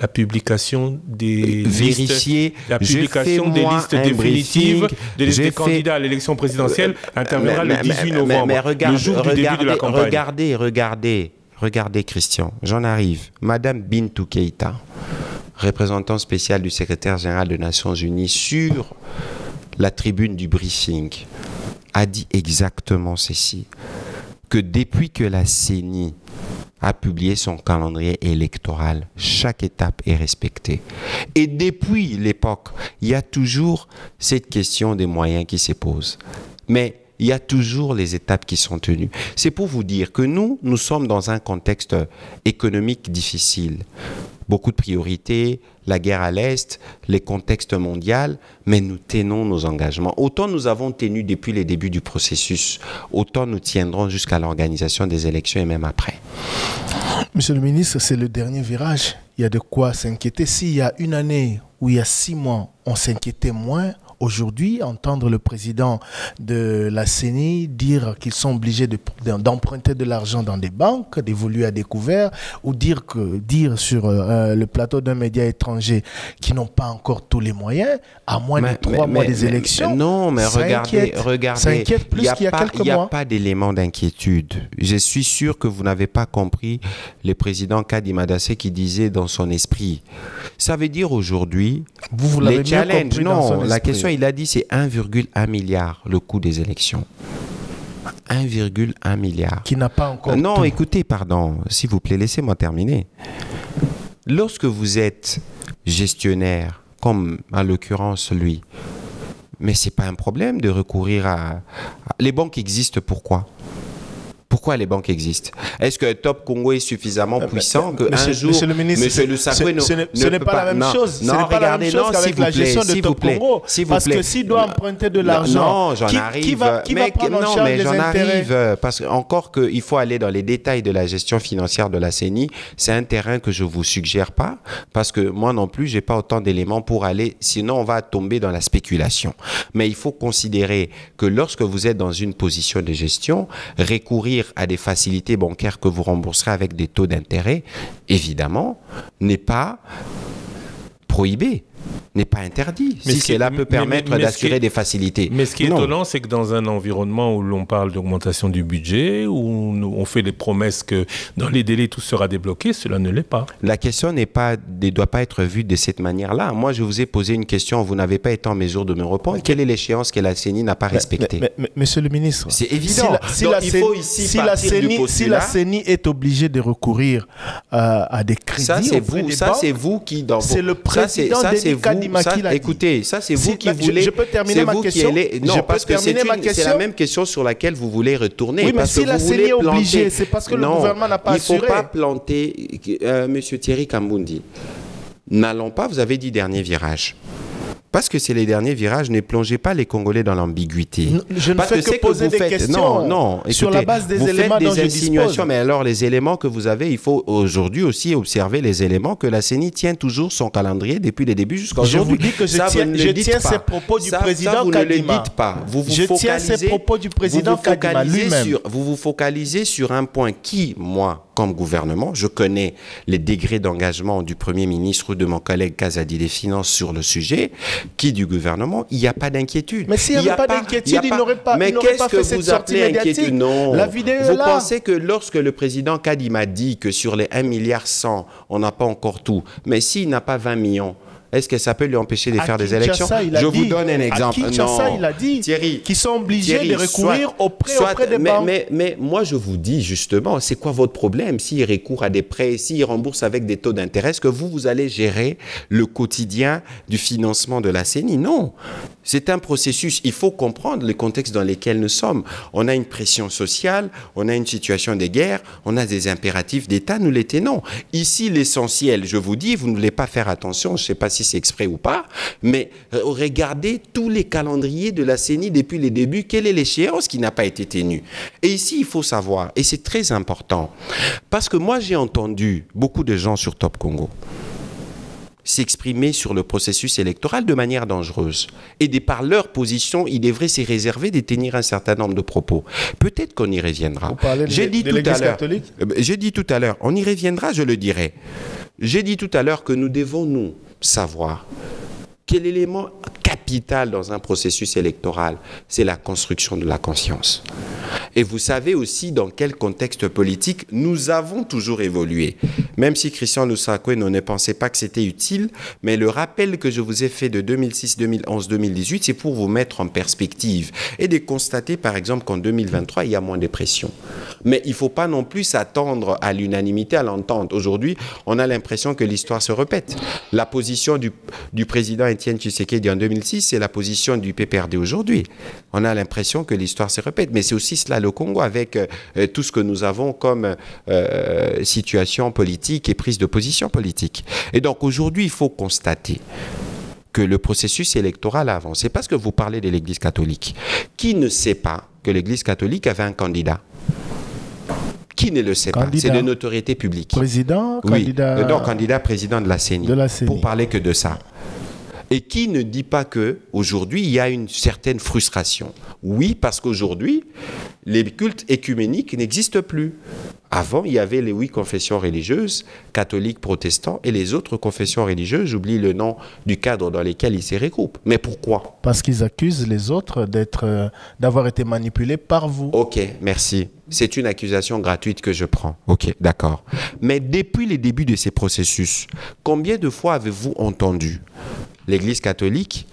La publication des vérifier, listes définitives des candidats à l'élection présidentielle interviendra le 18 novembre, le jour du début de la campagne. Regardez Christian, j'en arrive. Madame Bintou Keïta, représentant spécial du secrétaire général des Nations Unies sur la tribune du briefing, a dit exactement ceci, que depuis que la CENI a publié son calendrier électoral, chaque étape est respectée. Et depuis l'époque, il y a toujours cette question des moyens qui se pose. Mais il y a toujours les étapes qui sont tenues. C'est pour vous dire que nous sommes dans un contexte économique difficile. Beaucoup de priorités, la guerre à l'Est, les contextes mondiaux, mais nous tenons nos engagements. Autant nous avons tenu depuis les débuts du processus, autant nous tiendrons jusqu'à l'organisation des élections et même après. Monsieur le ministre, c'est le dernier virage. Il y a de quoi s'inquiéter. S'il y a une année ou il y a 6 mois, on s'inquiétait moins, aujourd'hui, entendre le président de la CENI dire qu'ils sont obligés d'emprunter de l'argent dans des banques, d'évoluer à découvert, ou dire sur le plateau d'un média étranger qu'ils n'ont pas encore tous les moyens, à moins de 3 mois des élections. Non, mais regardez, ça inquiète plus qu'il y a quelques mois. Il n'y a pas d'élément d'inquiétude. Je suis sûr que vous n'avez pas compris le président Kadi Madassé qui disait dans son esprit. Ça veut dire aujourd'hui, vous l'avez bien compris dans son esprit. La question, il a dit, c'est 1,1 milliard le coût des élections. 1,1 milliard. Qui n'a pas encore Non, tout. écoutez, pardon, s'il vous plaît, laissez-moi terminer. Lorsque vous êtes gestionnaire, comme en l'occurrence lui, mais ce n'est pas un problème de recourir à... Les banques existent pourquoi? Pourquoi les banques existent? Est-ce que Top Congo est suffisamment puissant qu'un jour, Monsieur le ministre, Monsieur Lusakwe ce n'est pas la même chose. Ce n'est pas la même chose qu'avec la gestion de Top Congo. Parce que s'il doit emprunter de l'argent, qui va prendre en charge les intérêts? Parce qu'encore qu'il faut aller dans les détails de la gestion financière de la CENI, c'est un terrain que je ne vous suggère pas, parce que moi non plus, je n'ai pas autant d'éléments pour aller, sinon on va tomber dans la spéculation. Mais il faut considérer que lorsque vous êtes dans une position de gestion, recourir à des facilités bancaires que vous rembourserez avec des taux d'intérêt, évidemment, n'est pas prohibé, n'est pas interdit. Mais si cela peut permettre d'assurer des facilités. Mais ce qui est étonnant, c'est que dans un environnement où l'on parle d'augmentation du budget, où on fait des promesses que dans les délais tout sera débloqué, cela ne l'est pas. La question ne doit pas être vue de cette manière-là. Moi, je vous ai posé une question, vous n'avez pas été en mesure de me répondre. Quelle est l'échéance que la CENI n'a pas respectée? Monsieur le ministre, c'est évident. Si la CENI est obligée de recourir à des crédits, c'est vous qui dans c'est le président écoutez, ça c'est vous qui voulez. Je peux terminer ma question. Non, parce que c'est la même question sur laquelle vous voulez retourner. Oui, mais si la CENI est obligée, c'est parce que le gouvernement n'a pas assuré. Il ne faut pas planter, Monsieur Thierry Kambundi. N'allons pas, vous avez dit dernier virage. Parce que c'est les derniers virages, ne plongez pas les Congolais dans l'ambiguïté. Je ne fais que poser des questions sur la base des éléments dont je dispose. Mais alors, les éléments que vous avez, il faut aujourd'hui aussi observer les éléments que la CENI tient toujours son calendrier depuis les débuts jusqu'à aujourd'hui. Je vous dis que je tiens ces propos du président Kadima. Vous ne le dites pas. Je tiens ces propos du président Kadima lui-même. Vous vous focalisez sur un point qui, moi, comme gouvernement, je connais les degrés d'engagement du Premier ministre ou de mon collègue Kazadi des Finances sur le sujet, qui du gouvernement, il n'y a pas d'inquiétude. Mais s'il n'y avait pas d'inquiétude, il n'aurait pas fait cette sortie médiatique. Non. La vidéo vous est là. Pensez que lorsque le président Kadima dit que sur les 1,1 milliard, on n'a pas encore tout, mais s'il n'a pas 20 millions, est-ce que ça peut lui empêcher de faire des élections? Je vous donne un exemple. Kinshasa, il a dit qu'ils sont obligés de recourir aux prêts auprès des banques. Mais moi, je vous dis justement, c'est quoi votre problème? S'il recourt à des prêts, s'il rembourse avec des taux d'intérêt, est-ce que vous allez gérer le quotidien du financement de la CENI? Non. C'est un processus. Il faut comprendre le contexte dans lequel nous sommes. On a une pression sociale, on a une situation de guerre, on a des impératifs d'État, nous les tenons. Ici, l'essentiel, je vous dis, vous ne voulez pas faire attention, je ne sais pas si c'est exprès ou pas, mais regardez tous les calendriers de la CENI depuis les débuts, quelle est l'échéance qui n'a pas été tenue. Et ici, il faut savoir, et c'est très important, parce que moi j'ai entendu beaucoup de gens sur Top Congo s'exprimer sur le processus électoral de manière dangereuse. Et de par leur position, ils devraient s'y réserver de tenir un certain nombre de propos. Peut-être qu'on y reviendra. Vous parlez de l'Église catholique ? J'ai dit tout à l'heure, on y reviendra, je le dirai. J'ai dit tout à l'heure que nous devons, nous, savoir quel élément capital dans un processus électoral, c'est la construction de la conscience. Et vous savez aussi dans quel contexte politique nous avons toujours évolué. Même si Christian Lusakwe ne pensait pas que c'était utile, mais le rappel que je vous ai fait de 2006, 2011, 2018, c'est pour vous mettre en perspective et de constater par exemple qu'en 2023, il y a moins de pression. Mais il ne faut pas non plus s'attendre à l'unanimité, à l'entente. Aujourd'hui, on a l'impression que l'histoire se répète. La position du président Étienne Tshisekedi en 2006, c'est la position du PPRD aujourd'hui. On a l'impression que l'histoire se répète, mais c'est aussi cela le Congo avec tout ce que nous avons comme situation politique et prise de position politique. Et donc aujourd'hui, il faut constater que le processus électoral a avancé. Parce que vous parlez de l'Église catholique. Qui ne sait pas que l'Église catholique avait un candidat? Qui ne le sait pas? C'est de notoriété publique. Président, oui. candidat... Donc, candidat président de la CENI. Pour parler que de ça. Et qui ne dit pas qu'aujourd'hui, il y a une certaine frustration? Oui, parce qu'aujourd'hui, les cultes écuméniques n'existent plus. Avant, il y avait les 8 confessions religieuses, catholiques, protestants, et les autres confessions religieuses, j'oublie le nom du cadre dans lequel ils se regroupent. Mais pourquoi? Parce qu'ils accusent les autres d'avoir été manipulés par vous. Ok, merci. C'est une accusation gratuite que je prends. Ok, d'accord. Mais depuis les débuts de ces processus, combien de fois avez-vous entendu l'Église catholique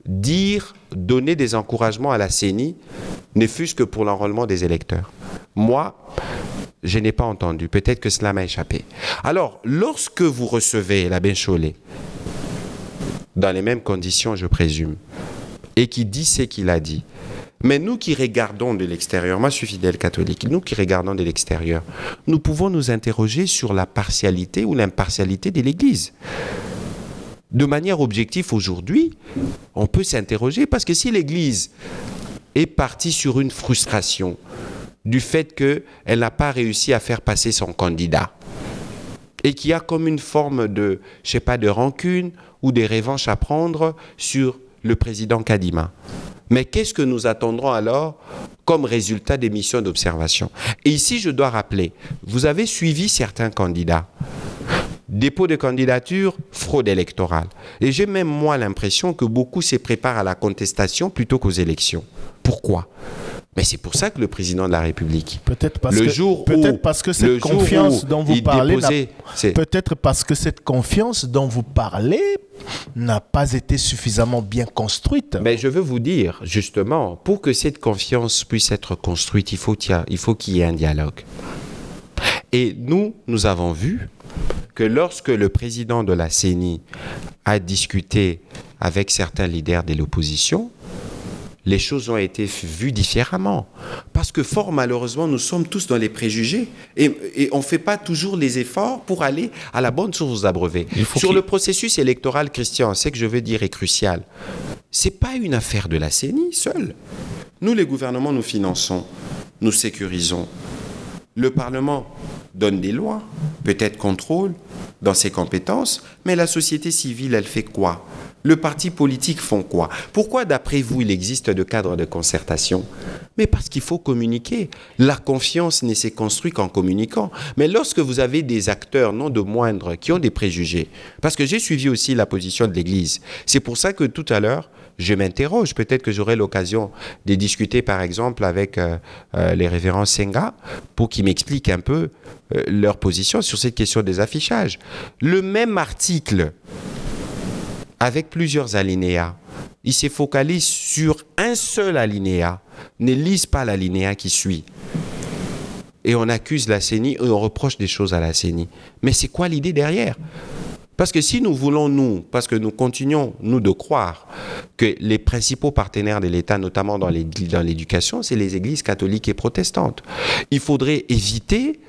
donner des encouragements à la CENI, ne fût-ce que pour l'enrôlement des électeurs? Moi, je n'ai pas entendu. Peut-être que cela m'a échappé. Alors, lorsque vous recevez l'abbé Chollet, dans les mêmes conditions, je présume, et qui dit ce qu'il a dit, Mais nous qui regardons de l'extérieur, moi je suis fidèle catholique, nous qui regardons de l'extérieur, nous pouvons nous interroger sur la partialité ou l'impartialité de l'Église. De manière objective aujourd'hui, on peut s'interroger parce que si l'Église est partie sur une frustration du fait qu'elle n'a pas réussi à faire passer son candidat et qu'il y a comme une forme de, je sais pas, de rancune ou de revanche à prendre sur le président Kadima. Mais qu'est-ce que nous attendrons alors comme résultat des missions d'observation? Et ici, je dois rappeler, vous avez suivi certains candidats. Dépôt de candidature, fraude électorale. Et j'ai même moi l'impression que beaucoup se préparent à la contestation plutôt qu'aux élections. Pourquoi? Mais c'est pour ça que le président de la République, peut-être parce que cette confiance dont vous parlez, peut-être parce que cette confiance dont vous parlez n'a pas été suffisamment bien construite. Mais je veux vous dire, justement, pour que cette confiance puisse être construite, il faut qu'il y ait un dialogue. Et nous avons vu que lorsque le président de la CENI a discuté avec certains leaders de l'opposition, les choses ont été vues différemment. Parce que fort malheureusement, nous sommes tous dans les préjugés et on ne fait pas toujours les efforts pour aller à la bonne source abreuvée. Sur le processus électoral, Christian, ce que je veux dire est crucial. Ce n'est pas une affaire de la CENI seule. Nous, les gouvernements, nous finançons, nous sécurisons. Le Parlement donne des lois, peut-être contrôle dans ses compétences, mais la société civile, elle fait quoi? Le parti politique font quoi? Pourquoi, d'après vous, il existe de cadres de concertation? Mais parce qu'il faut communiquer. La confiance ne s'est construite qu'en communiquant. Mais lorsque vous avez des acteurs, non de moindres, qui ont des préjugés, parce que j'ai suivi aussi la position de l'Église, c'est pour ça que tout à l'heure, je m'interroge. Peut-être que j'aurai l'occasion de discuter, par exemple, avec les révérends Senga pour qu'ils m'expliquent un peu leur position sur cette question des affichages. Le même article, avec plusieurs alinéas, il se focalise sur un seul alinéa, ne lise pas l'alinéa qui suit. Et on accuse la CENI et on reproche des choses à la CENI. Mais c'est quoi l'idée derrière? Parce que si nous voulons, parce que nous continuons, nous, de croire que les principaux partenaires de l'État, notamment dans l'éducation, c'est les églises catholiques et protestantes. Il faudrait éviter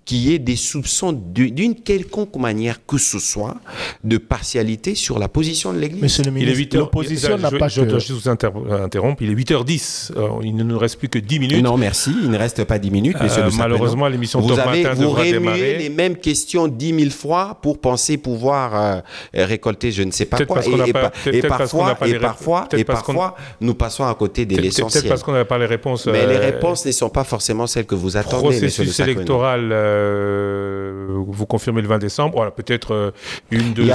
qu'il y ait des soupçons d'une quelconque manière que ce soit de partialité sur la position de l'Église. Monsieur le ministre, l'opposition n'a pas... Je dois juste vous interrompre. Il est 8h10. Il ne nous reste plus que 10 minutes. Non, merci. Il ne reste pas 10 minutes, monsieur le malheureusement, l'émission de matin devra démarrer. Vous remuez les mêmes questions 10 000 fois pour penser pouvoir récolter je ne sais pas quoi. Et parfois, nous passons à côté de l'essentiel. Peut-être parce qu'on n'a pas les réponses. Mais les réponses ne sont pas forcément celles que vous attendez, monsieur le Sacoueno. Processus électoral, vous confirmez le 20 décembre. Voilà, peut-être une, deux,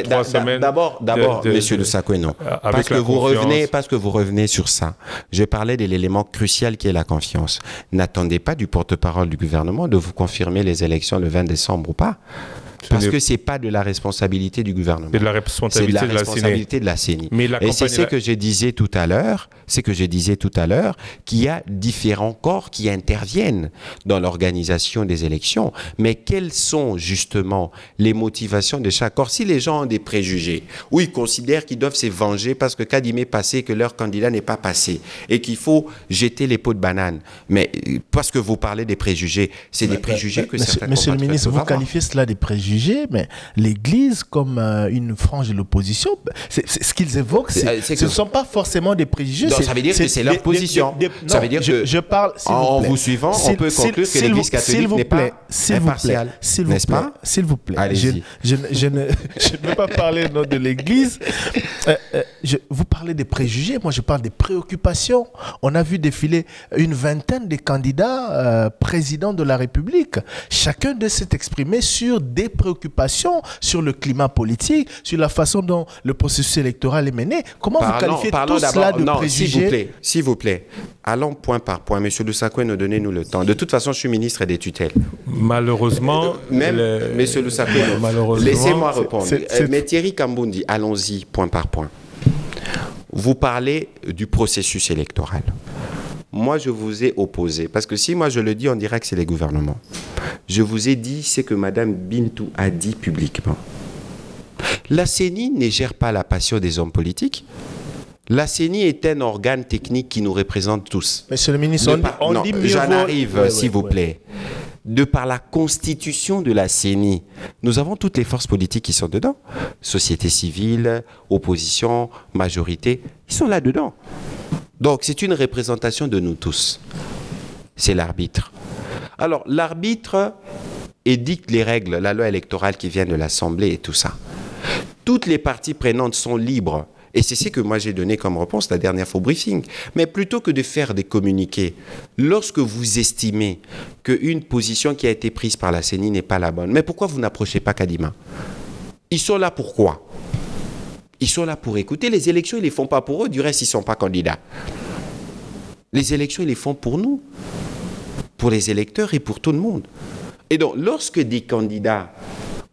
trois semaines. D'abord, monsieur le Sacoueno, parce que vous revenez sur ça. Je parlais de l'élément crucial qui est la confiance. N'attendez pas du porte-parole du gouvernement de vous confirmer les élections le 20 décembre ou pas. Parce que ce n'est pas de la responsabilité du gouvernement. C'est de la responsabilité de la CENI. Et c'est ce que je disais tout à l'heure, qu'il y a différents corps qui interviennent dans l'organisation des élections. Mais quelles sont justement les motivations de chaque corps? Si les gens ont des préjugés, ou ils considèrent qu'ils doivent se venger parce que Kadima est passé, que leur candidat n'est pas passé, et qu'il faut jeter les pots de banane. Mais parce que vous parlez des préjugés, c'est des préjugés que certains Monsieur le ministre, vous qualifiez cela des préjugés, mais l'Église, comme une frange de l'opposition, ce qu'ils évoquent, ce ne sont pas forcément des préjugés. Donc, ça veut dire que c'est leur position. Ça veut dire que, je parle, en vous suivant, on peut conclure que l'Église catholique n'est pas impartiale. N'est-ce pas? S'il vous plaît. Je ne veux pas parler de l'Église. Vous parlez des préjugés, moi je parle des préoccupations. On a vu défiler une vingtaine de candidats présidents de la République. Chacun de s'est exprimé sur des préoccupations, sur le climat politique, sur la façon dont le processus électoral est mené. Comment vous qualifiez tout cela de préjugés? S'il vous plaît, allons point par point. Monsieur Le Sacoueno, donnez-nous le temps. De toute façon, je suis ministre des tutelles. Malheureusement... Monsieur Le Sacoueno, laissez-moi répondre. Mais Thierry Kambundi, allons-y point par point. Vous parlez du processus électoral. Moi, je vous ai opposé. Parce que si moi je le dis, on dirait que c'est les gouvernements. Je vous ai dit ce que Mme Bintou a dit publiquement. La CENI ne gère pas la passion des hommes politiques. La CENI est un organe technique qui nous représente tous. Monsieur le ministre, on dit mieux j'en vaut... arrive, s'il vous plaît. De par la constitution de la CENI, nous avons toutes les forces politiques qui sont dedans. Société civile, opposition, majorité, ils sont là-dedans. Donc, c'est une représentation de nous tous. C'est l'arbitre. Alors, l'arbitre édicte les règles, la loi électorale qui vient de l'Assemblée et tout ça. Toutes les parties prenantes sont libres. Et c'est ce que moi j'ai donné comme réponse la dernière fois au briefing. Mais plutôt que de faire des communiqués, lorsque vous estimez qu'une position qui a été prise par la CENI n'est pas la bonne, mais pourquoi vous n'approchez pas Kadima? Ils sont là pour quoi? Ils sont là pour écouter. Les élections, ils ne les font pas pour eux. Du reste, ils ne sont pas candidats. Les élections, ils les font pour nous, pour les électeurs et pour tout le monde. Et donc, lorsque des candidats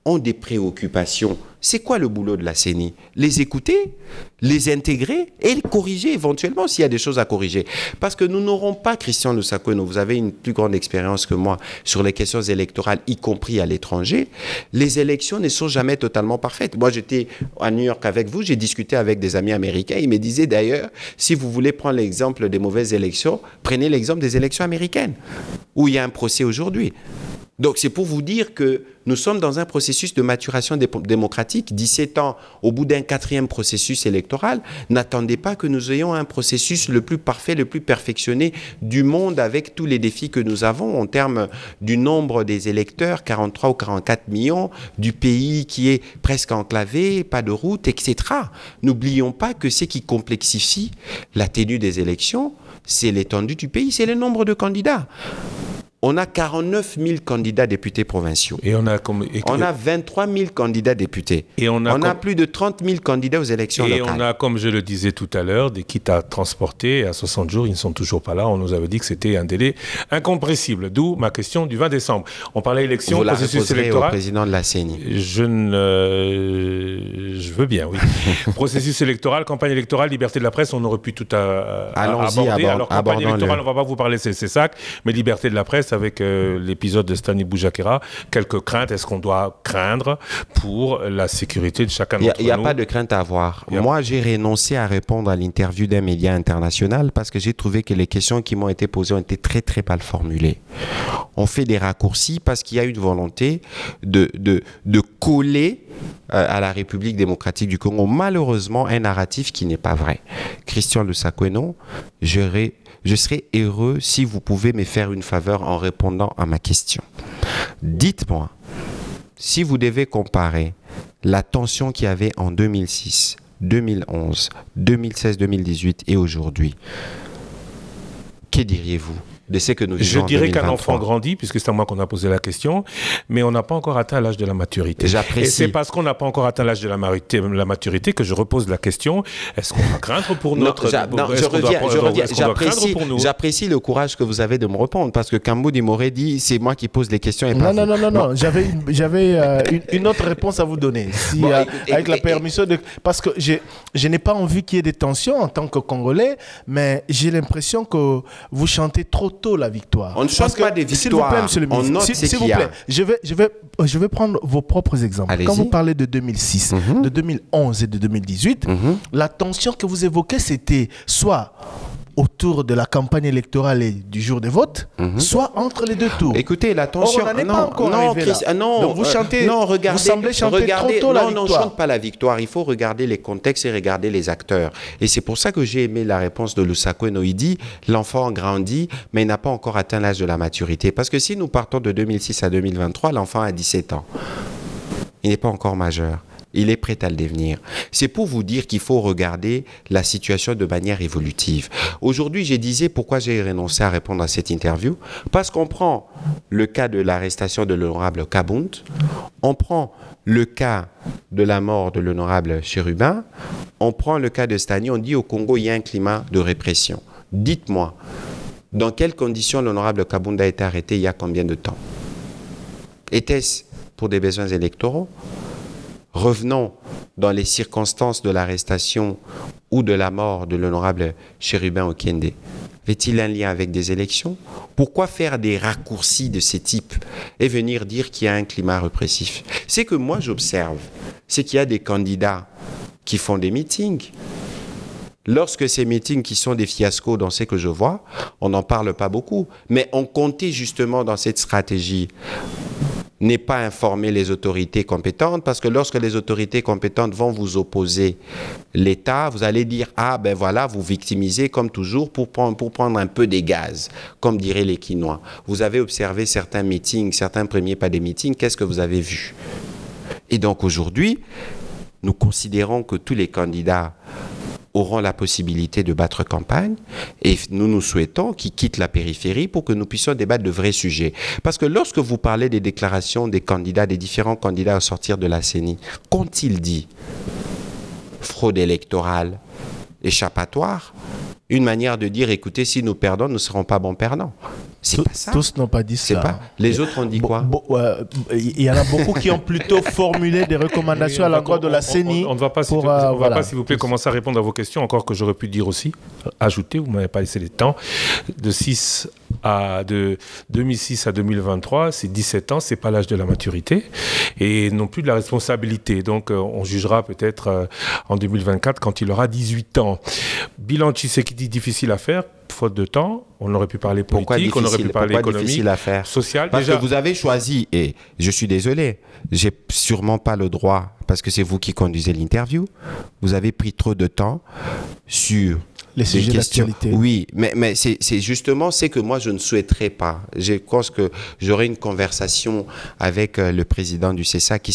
ont des préoccupations, c'est quoi le boulot de la CENI? Les écouter, les intégrer et les corriger éventuellement s'il y a des choses à corriger. Parce que nous n'aurons pas, Christian Lusakoueno, vous avez une plus grande expérience que moi sur les questions électorales, y compris à l'étranger. Les élections ne sont jamais totalement parfaites. Moi, j'étais à New York avec vous, j'ai discuté avec des amis américains. Ils me disaient d'ailleurs, si vous voulez prendre l'exemple des mauvaises élections, prenez l'exemple des élections américaines, où il y a un procès aujourd'hui. Donc, c'est pour vous dire que nous sommes dans un processus de maturation démocratique. 17 ans, au bout d'un 4e processus électoral, n'attendez pas que nous ayons un processus le plus parfait, le plus perfectionné du monde avec tous les défis que nous avons en termes du nombre des électeurs, 43 ou 44 millions, du pays qui est presque enclavé, pas de route, etc. N'oublions pas que ce qui complexifie la tenue des élections, c'est l'étendue du pays, c'est le nombre de candidats. On a 49 000 candidats députés provinciaux. Et on a 23 000 candidats députés. Et on a plus de 30 000 candidats aux élections locales. Et on a, comme je le disais tout à l'heure, des kits à transporter. À 60 jours, ils ne sont toujours pas là. On nous avait dit que c'était un délai incompressible. D'où ma question du 20 décembre. On parlait élection, vous processus électoral. Au président de la CENI. Je veux bien, oui. Processus électoral, campagne électorale, liberté de la presse, on aurait pu tout aborder. Alors, campagne électorale, on ne va pas vous parler de CESAC, mais liberté de la presse, avec l'épisode de Stani Boujakera, quelques craintes, est-ce qu'on doit craindre pour la sécurité de chacun d'entre nous? Il n'y a pas de crainte à avoir. Moi, j'ai renoncé à répondre à l'interview d'un média international parce que j'ai trouvé que les questions qui m'ont été posées ont été très, très mal formulées. On fait des raccourcis parce qu'il y a une volonté de coller à la République démocratique du Congo, malheureusement, un narratif qui n'est pas vrai. Christian Lusakoueno, je serais heureux si vous pouvez me faire une faveur en répondant à ma question. Dites-moi, si vous devez comparer la tension qu'il y avait en 2006, 2011, 2016, 2018 et aujourd'hui, que diriez-vous de ce que nous vivons en 2023? Je dirais qu'un enfant grandit, puisque c'est à moi qu'on a posé la question, mais on n'a pas encore atteint l'âge de la maturité. J'apprécie. Et c'est parce qu'on n'a pas encore atteint l'âge de la maturité que je repose la question, est-ce qu'on va craindre pour notre... J'apprécie le courage que vous avez de me répondre, parce que Kamboudi m'aurait dit, c'est moi qui pose les questions et pas vous. Non. J'avais une autre réponse à vous donner. Si, bon, avec la permission de... Parce que je n'ai pas envie qu'il y ait des tensions en tant que Congolais, mais j'ai l'impression que vous chantez trop tôt la victoire. On ne chante pas des victoires. S'il vous plaît, monsieur le ministre, s'il vous plaît, je vais prendre vos propres exemples. Quand vous parlez de 2006, de 2011 et de 2018, la tension que vous évoquez, c'était soit autour de la campagne électorale et du jour des votes, soit entre les deux tours. Écoutez, la tension... on n'en est pas encore arrivé là. Donc vous chantez, vous semblez chanter trop tôt la victoire. Non, on ne chante pas la victoire. Il faut regarder les contextes et regarder les acteurs. Et c'est pour ça que j'ai aimé la réponse de Lusakoueno. Il dit, l'enfant grandit, mais il n'a pas encore atteint l'âge de la maturité. Parce que si nous partons de 2006 à 2023, l'enfant a 17 ans. Il n'est pas encore majeur. Il est prêt à le devenir. C'est pour vous dire qu'il faut regarder la situation de manière évolutive. Aujourd'hui, je disais pourquoi j'ai renoncé à répondre à cette interview. Parce qu'on prend le cas de l'arrestation de l'honorable Kabound, on prend le cas de la mort de l'honorable Chérubin, on prend le cas de Stani, on dit au Congo, il y a un climat de répression. Dites-moi, dans quelles conditions l'honorable Kabound a été arrêté il y a combien de temps? Était-ce pour des besoins électoraux? Revenons dans les circonstances de l'arrestation ou de la mort de l'honorable Chérubin Okende. Avait-il un lien avec des élections? Pourquoi faire des raccourcis de ce type et venir dire qu'il y a un climat répressif? C'est que moi j'observe, c'est qu'il y a des candidats qui font des meetings. Lorsque ces meetings qui sont des fiascos dans ce que je vois, on n'en parle pas beaucoup. Mais on comptait justement dans cette stratégie n'est pas informer les autorités compétentes, parce que lorsque les autorités compétentes vont vous opposer l'État, vous allez dire, ah ben voilà, vous victimisez comme toujours pour prendre un peu des gaz, comme diraient les Quinois. Vous avez observé certains meetings, certains premiers pas des meetings, qu'est-ce que vous avez vu? Et donc aujourd'hui, nous considérons que tous les candidats auront la possibilité de battre campagne et nous souhaitons qu'ils quittent la périphérie pour que nous puissions débattre de vrais sujets. Parce que lorsque vous parlez des déclarations des candidats, des différents candidats à sortir de la CENI, qu'ont-ils dit? Fraude électorale, échappatoire, une manière de dire, écoutez, si nous perdons, nous ne serons pas bons perdants. C'est pas ça. Tous n'ont pas dit ça. Pas. Les autres ont dit quoi? Il y en a beaucoup qui ont plutôt formulé des recommandations à l'endroit de la CENI. On ne va pas, s'il vous plaît, commencer à répondre à vos questions, encore que j'aurais pu dire aussi, ajouter, vous ne m'avez pas laissé le temps, de 2006 à 2023, c'est 17 ans, ce n'est pas l'âge de la maturité, et non plus de la responsabilité. Donc, on jugera peut-être en 2024 quand il aura 18 ans. Bilan Tshisekedi, difficile à faire, faute de temps. On aurait pu parler politique, on aurait pu parler économique, social. Parce que vous avez choisi, et je suis désolé, j'ai sûrement pas le droit, parce que c'est vous qui conduisez l'interview, vous avez pris trop de temps sur les sujets d'actualité. Oui, mais c'est justement ce que moi je ne souhaiterais pas. Je pense que j'aurai une conversation avec le président du CESA qui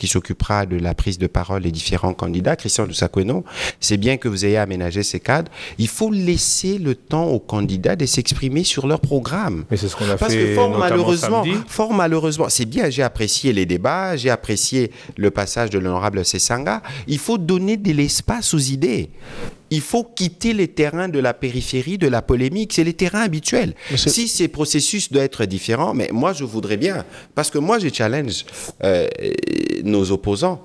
s'occupera de la prise de parole des différents candidats, Christian Dousakweno. C'est bien que vous ayez aménagé ces cadres. Il faut laisser le temps aux candidats de s'exprimer sur leur programme. Mais c'est ce qu'on a Parce fait que fort samedi. malheureusement, c'est bien, j'ai apprécié les débats, j'ai apprécié le passage de l'honorable Sesanga. Il faut donner de l'espace aux idées. Il faut quitter les terrains de la périphérie, de la polémique. C'est les terrains habituels. Si ces processus doivent être différents, mais moi, je voudrais bien. Parce que moi, je challenge nos opposants.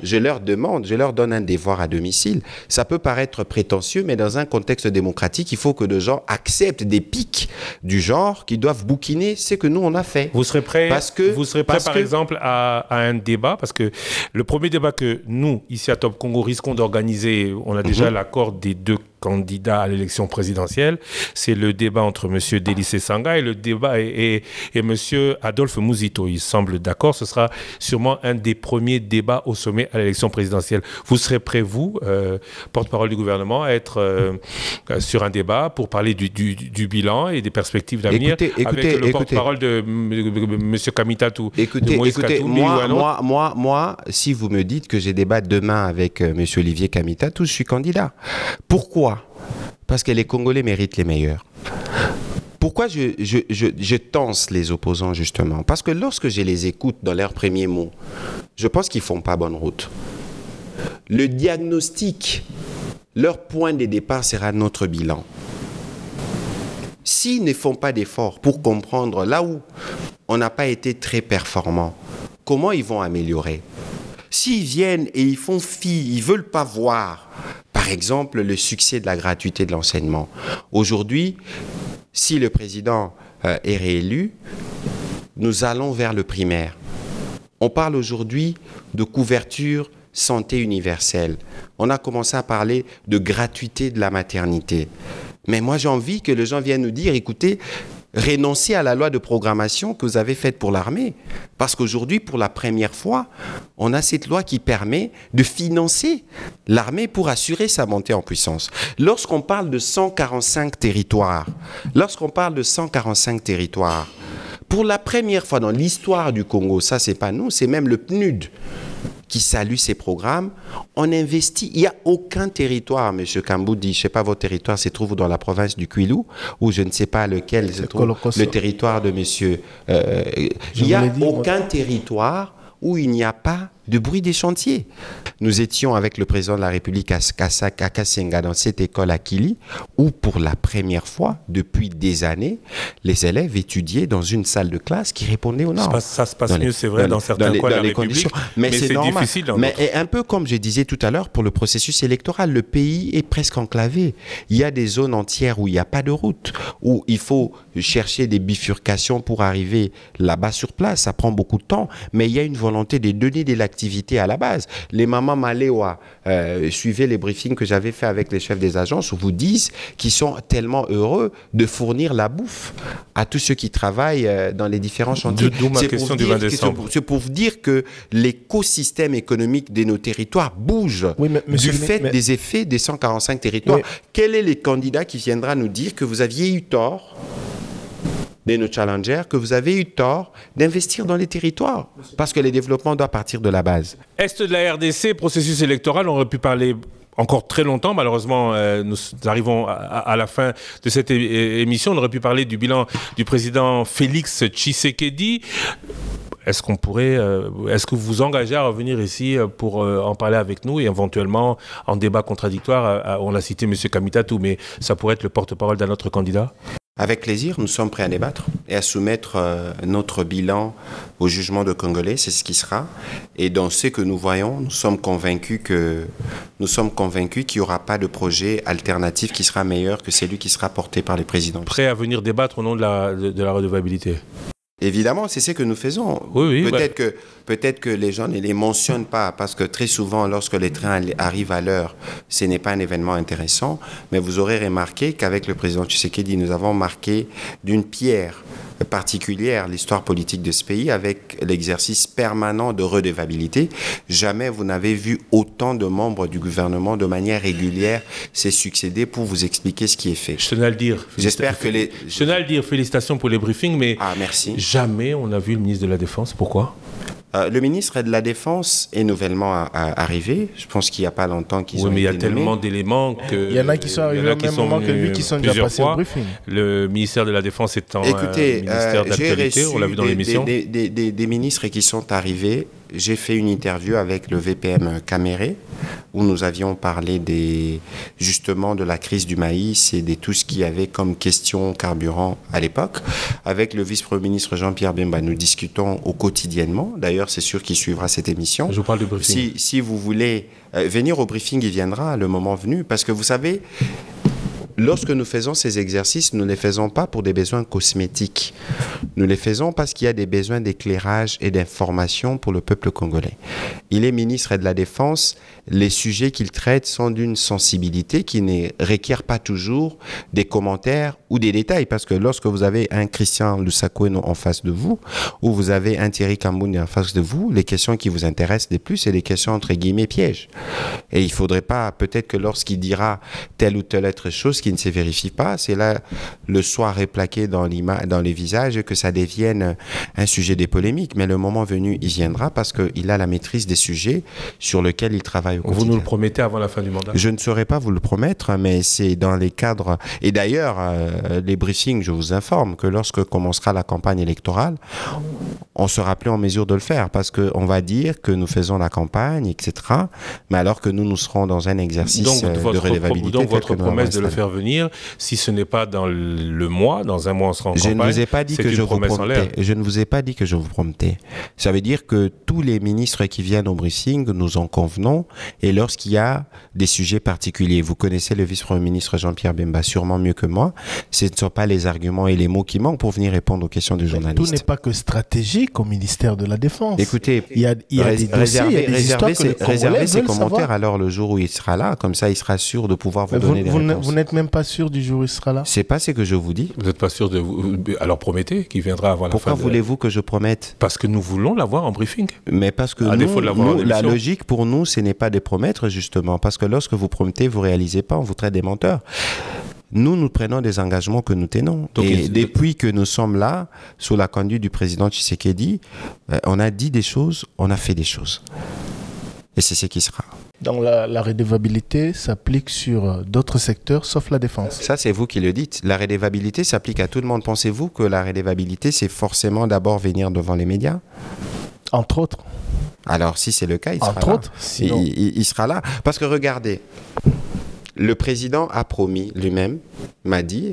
Je leur demande, je leur donne un devoir à domicile. Ça peut paraître prétentieux, mais dans un contexte démocratique, il faut que des gens acceptent des pics du genre qui doivent bouquiner ce que nous, on a fait. Vous serez prêt, par exemple, à un débat? Parce que le premier débat que nous, ici à Top Congo, risquons d'organiser, on a déjà l'accord des deux candidats à l'élection présidentielle, c'est le débat entre M. Délicé Sanga et le débat et M. Adolphe Mouzito. Il semble d'accord, ce sera sûrement un des premiers débats au sommet à l'élection présidentielle. Vous serez prêt, vous, porte-parole du gouvernement, à être sur un débat pour parler du bilan et des perspectives d'avenir avec le porte-parole de M. Kamitatou, de Moïse Katumbi ou un autre? Moi, si vous me dites que j'ai débat demain avec M. Olivier Kamitatou, je suis candidat. Pourquoi? Parce que les Congolais méritent les meilleurs. Pourquoi je tense les opposants, justement? Parce que lorsque je les écoute dans leurs premiers mots, je pense qu'ils ne font pas bonne route. Le diagnostic, leur point de départ sera notre bilan. S'ils ne font pas d'efforts pour comprendre là où on n'a pas été très performant, comment ils vont améliorer? S'ils viennent et ils font fi, ils ne veulent pas voir, par exemple, le succès de la gratuité de l'enseignement. Aujourd'hui, si le président est réélu, nous allons vers le primaire. On parle aujourd'hui de couverture santé universelle. On a commencé à parler de gratuité de la maternité. Mais moi, j'ai envie que les gens viennent nous dire, écoutez, renoncez à la loi de programmation que vous avez faite pour l'armée. Parce qu'aujourd'hui, pour la première fois, on a cette loi qui permet de financer l'armée pour assurer sa montée en puissance. Lorsqu'on parle de 145 territoires, pour la première fois dans l'histoire du Congo, ça c'est pas nous, c'est même le PNUD qui salue ces programmes, on investit. Il n'y a aucun territoire, M. Kamboudi, je ne sais pas, votre territoire se trouve dans la province du Kwilu, ou je ne sais pas lequel se trouve le territoire de M. Il n'y a aucun territoire où il n'y a pas de bruit des chantiers. Nous étions avec le président de la République à Kassenga dans cette école à Kili, où pour la première fois, depuis des années, les élèves étudiaient dans une salle de classe qui répondait aux normes. Ça se passe mieux, c'est vrai, dans certains coins de la République, mais c'est difficile dans d'autres. Mais un peu comme je disais tout à l'heure, pour le processus électoral, le pays est presque enclavé. Il y a des zones entières où il n'y a pas de route, où il faut chercher des bifurcations pour arriver là-bas sur place. Ça prend beaucoup de temps, mais il y a une volonté de donner de d'activité à la base. Les mamans Maléwa, suivez les briefings que j'avais fait avec les chefs des agences, vous disent qu'ils sont tellement heureux de fournir la bouffe à tous ceux qui travaillent dans les différents chantiers. D'où ma question du 20 décembre. C'est pour vous dire que l'écosystème économique de nos territoires bouge du fait des effets des 145 territoires. Quel est le candidat qui viendra nous dire que vous aviez eu tort de nos challengers, que vous avez eu tort d'investir dans les territoires? Parce que le développement doit partir de la base. Est de la RDC, processus électoral, on aurait pu parler encore très longtemps. Malheureusement, nous arrivons à la fin de cette émission. On aurait pu parler du bilan du président Félix Tshisekedi. Est-ce que vous vous engagez à revenir ici pour en parler avec nous et éventuellement en débat contradictoire? On a cité M. Kamitatou, mais ça pourrait être le porte-parole d'un autre candidat? Avec plaisir, nous sommes prêts à débattre et à soumettre notre bilan au jugement de Congolais, c'est ce qui sera. Et dans ce que nous voyons, nous sommes convaincus qu'il n'y aura pas de projet alternatif qui sera meilleur que celui qui sera porté par les présidents. Prêt à venir débattre au nom de la redevabilité? Évidemment, c'est ce que nous faisons. Oui, peut-être que les gens ne les mentionnent pas, parce que très souvent, lorsque les trains arrivent à l'heure, ce n'est pas un événement intéressant. Mais vous aurez remarqué qu'avec le président Tshisekedi, nous avons marqué d'une pierre particulière l'histoire politique de ce pays avec l'exercice permanent de redevabilité. Jamais vous n'avez vu autant de membres du gouvernement de manière régulière se succéder pour vous expliquer ce qui est fait. Je tenais à le dire. J'espère que les... Je tenais à le dire, félicitations pour les briefings, mais merci. Jamais on a vu le ministre de la Défense. Pourquoi ? Le ministre de la Défense est nouvellement arrivé. Je pense qu'il n'y a pas longtemps qu'ils ont été nommés. Oui, mais il y a tellement d'éléments que... Il y en a qui sont arrivés au même moment que lui, qui sont déjà passés au briefing. Le ministère de la Défense étant un ministère d'actualité, on l'a vu dans l'émission. Des ministres qui sont arrivés. J'ai fait une interview avec le VPM Caméré où nous avions parlé justement de la crise du maïs et de tout ce qu'il y avait comme question carburant à l'époque. Avec le vice-premier ministre Jean-Pierre Bemba, nous discutons quotidiennement. D'ailleurs, c'est sûr qu'il suivra cette émission. Je vous parle du briefing. Si vous voulez venir au briefing, il viendra le moment venu. Parce que vous savez... Lorsque nous faisons ces exercices, nous ne les faisons pas pour des besoins cosmétiques. Nous les faisons parce qu'il y a des besoins d'éclairage et d'information pour le peuple congolais. Il est ministre de la Défense. Les sujets qu'il traite sont d'une sensibilité qui ne requiert pas toujours des commentaires ou des détails. Parce que lorsque vous avez un Christian Lusakoueno en face de vous, ou vous avez un Thierry Kambouni en face de vous, les questions qui vous intéressent les plus, c'est des questions entre guillemets pièges. Et il ne faudrait pas, peut-être que lorsqu'il dira telle ou telle autre chose qui ne se vérifie pas, c'est là le soir est plaqué dans les visages que ça devienne un sujet des polémiques. Mais le moment venu, il viendra parce qu'il a la maîtrise des sujets sur lesquels il travaille au quotidien. Vous nous le promettez avant la fin du mandat? Je ne saurais pas vous le promettre, mais c'est dans les cadres... Et d'ailleurs, les briefings, je vous informe que lorsque commencera la campagne électorale, on sera plus en mesure de le faire parce qu'on va dire que nous faisons la campagne, etc. Mais alors que nous serons dans un exercice de redevabilité. Donc votre promesse de le faire venir, si ce n'est pas dans le mois, dans un mois on sera en campagne, je ne vous ai pas dit que je vous promettais. Je ne vous ai pas dit que je vous promettais. Ça veut dire que tous les ministres qui viennent au briefing, nous en convenons, et lorsqu'il y a des sujets particuliers, vous connaissez le vice-premier ministre Jean-Pierre Bemba sûrement mieux que moi, ce ne sont pas les arguments et les mots qui manquent pour venir répondre aux questions du journaliste. Tout n'est pas que stratégique au ministère de la Défense. Écoutez, il y a des dossiers, réservez ses commentaires alors le jour où il sera là, comme ça il sera sûr de pouvoir vous donner des réponses. Vous n'êtes même pas sûr du jour où il sera là? C'est pas ce que je vous dis. Vous n'êtes pas sûr de vous... Alors promettez qu'il viendra avant la fin. Pourquoi voulez-vous que je promette? Parce que nous voulons l'avoir en briefing. Mais parce que la logique pour nous, ce n'est pas de promettre justement. Parce que lorsque vous promettez, vous ne réalisez pas, on vous traite des menteurs. Nous prenons des engagements que nous tenons. Donc, et depuis que nous sommes là, sous la conduite du président Tshisekedi, on a dit des choses, on a fait des choses. Et c'est ce qui sera. Donc la redevabilité s'applique sur d'autres secteurs, sauf la défense. Ça, c'est vous qui le dites. La redevabilité s'applique à tout le monde. Pensez-vous que la redevabilité, c'est forcément d'abord venir devant les médias? Entre autres. Alors, si c'est le cas, il sera là. Sinon... Il sera là. Parce que regardez, le président a promis lui-même, m'a dit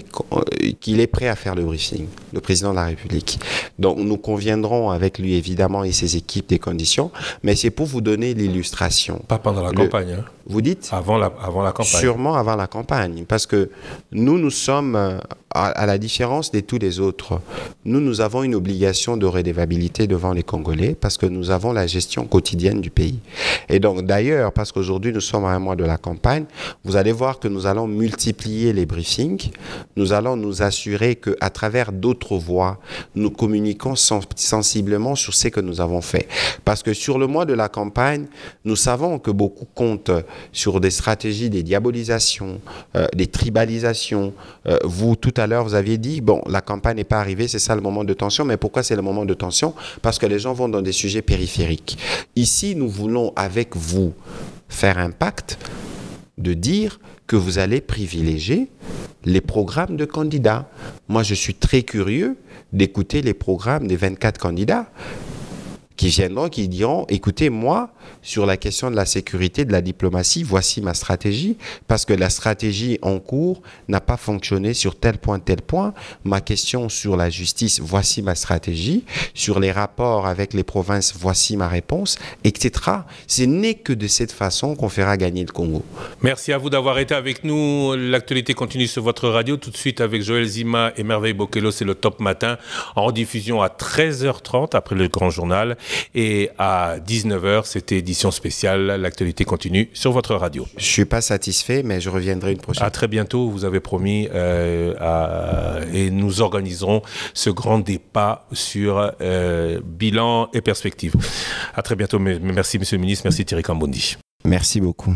qu'il est prêt à faire le briefing, le président de la République. Donc nous conviendrons avec lui évidemment et ses équipes des conditions, mais c'est pour vous donner l'illustration. Pas pendant la campagne. Vous dites? Avant la campagne. Sûrement avant la campagne. Parce que nous sommes, à la différence de tous les autres, nous avons une obligation de redevabilité devant les Congolais parce que nous avons la gestion quotidienne du pays. Et donc, d'ailleurs, parce qu'aujourd'hui, nous sommes à un mois de la campagne, vous allez voir que nous allons multiplier les briefings. Nous allons nous assurer qu'à travers d'autres voies, nous communiquons sensiblement sur ce que nous avons fait. Parce que sur le mois de la campagne, nous savons que beaucoup comptent sur des stratégies, des diabolisations, des tribalisations. Vous, tout à l'heure, vous aviez dit, bon, la campagne n'est pas arrivée, c'est ça le moment de tension. Mais pourquoi c'est le moment de tension? Parce que les gens vont dans des sujets périphériques. Ici, nous voulons, avec vous, faire un pacte de dire que vous allez privilégier les programmes de candidats. Moi, je suis très curieux d'écouter les programmes des 24 candidats qui viendront, qui diront, écoutez, moi, sur la question de la sécurité, de la diplomatie, voici ma stratégie, parce que la stratégie en cours n'a pas fonctionné sur tel point. Ma question sur la justice, voici ma stratégie. Sur les rapports avec les provinces, voici ma réponse, etc. Ce n'est que de cette façon qu'on fera gagner le Congo. Merci à vous d'avoir été avec nous. L'actualité continue sur votre radio. Tout de suite avec Joël Zima et Merveille Bokelo, c'est le Top Matin, en rediffusion à 13h30 après le grand journal. Et à 19h, c'était édition spéciale. L'actualité continue sur votre radio. Je ne suis pas satisfait, mais je reviendrai une prochaine fois. À très bientôt, vous avez promis, et nous organiserons ce grand débat sur bilan et perspectives. À très bientôt. Merci, Monsieur le Ministre. Merci, Thierry Kambondi. Merci beaucoup.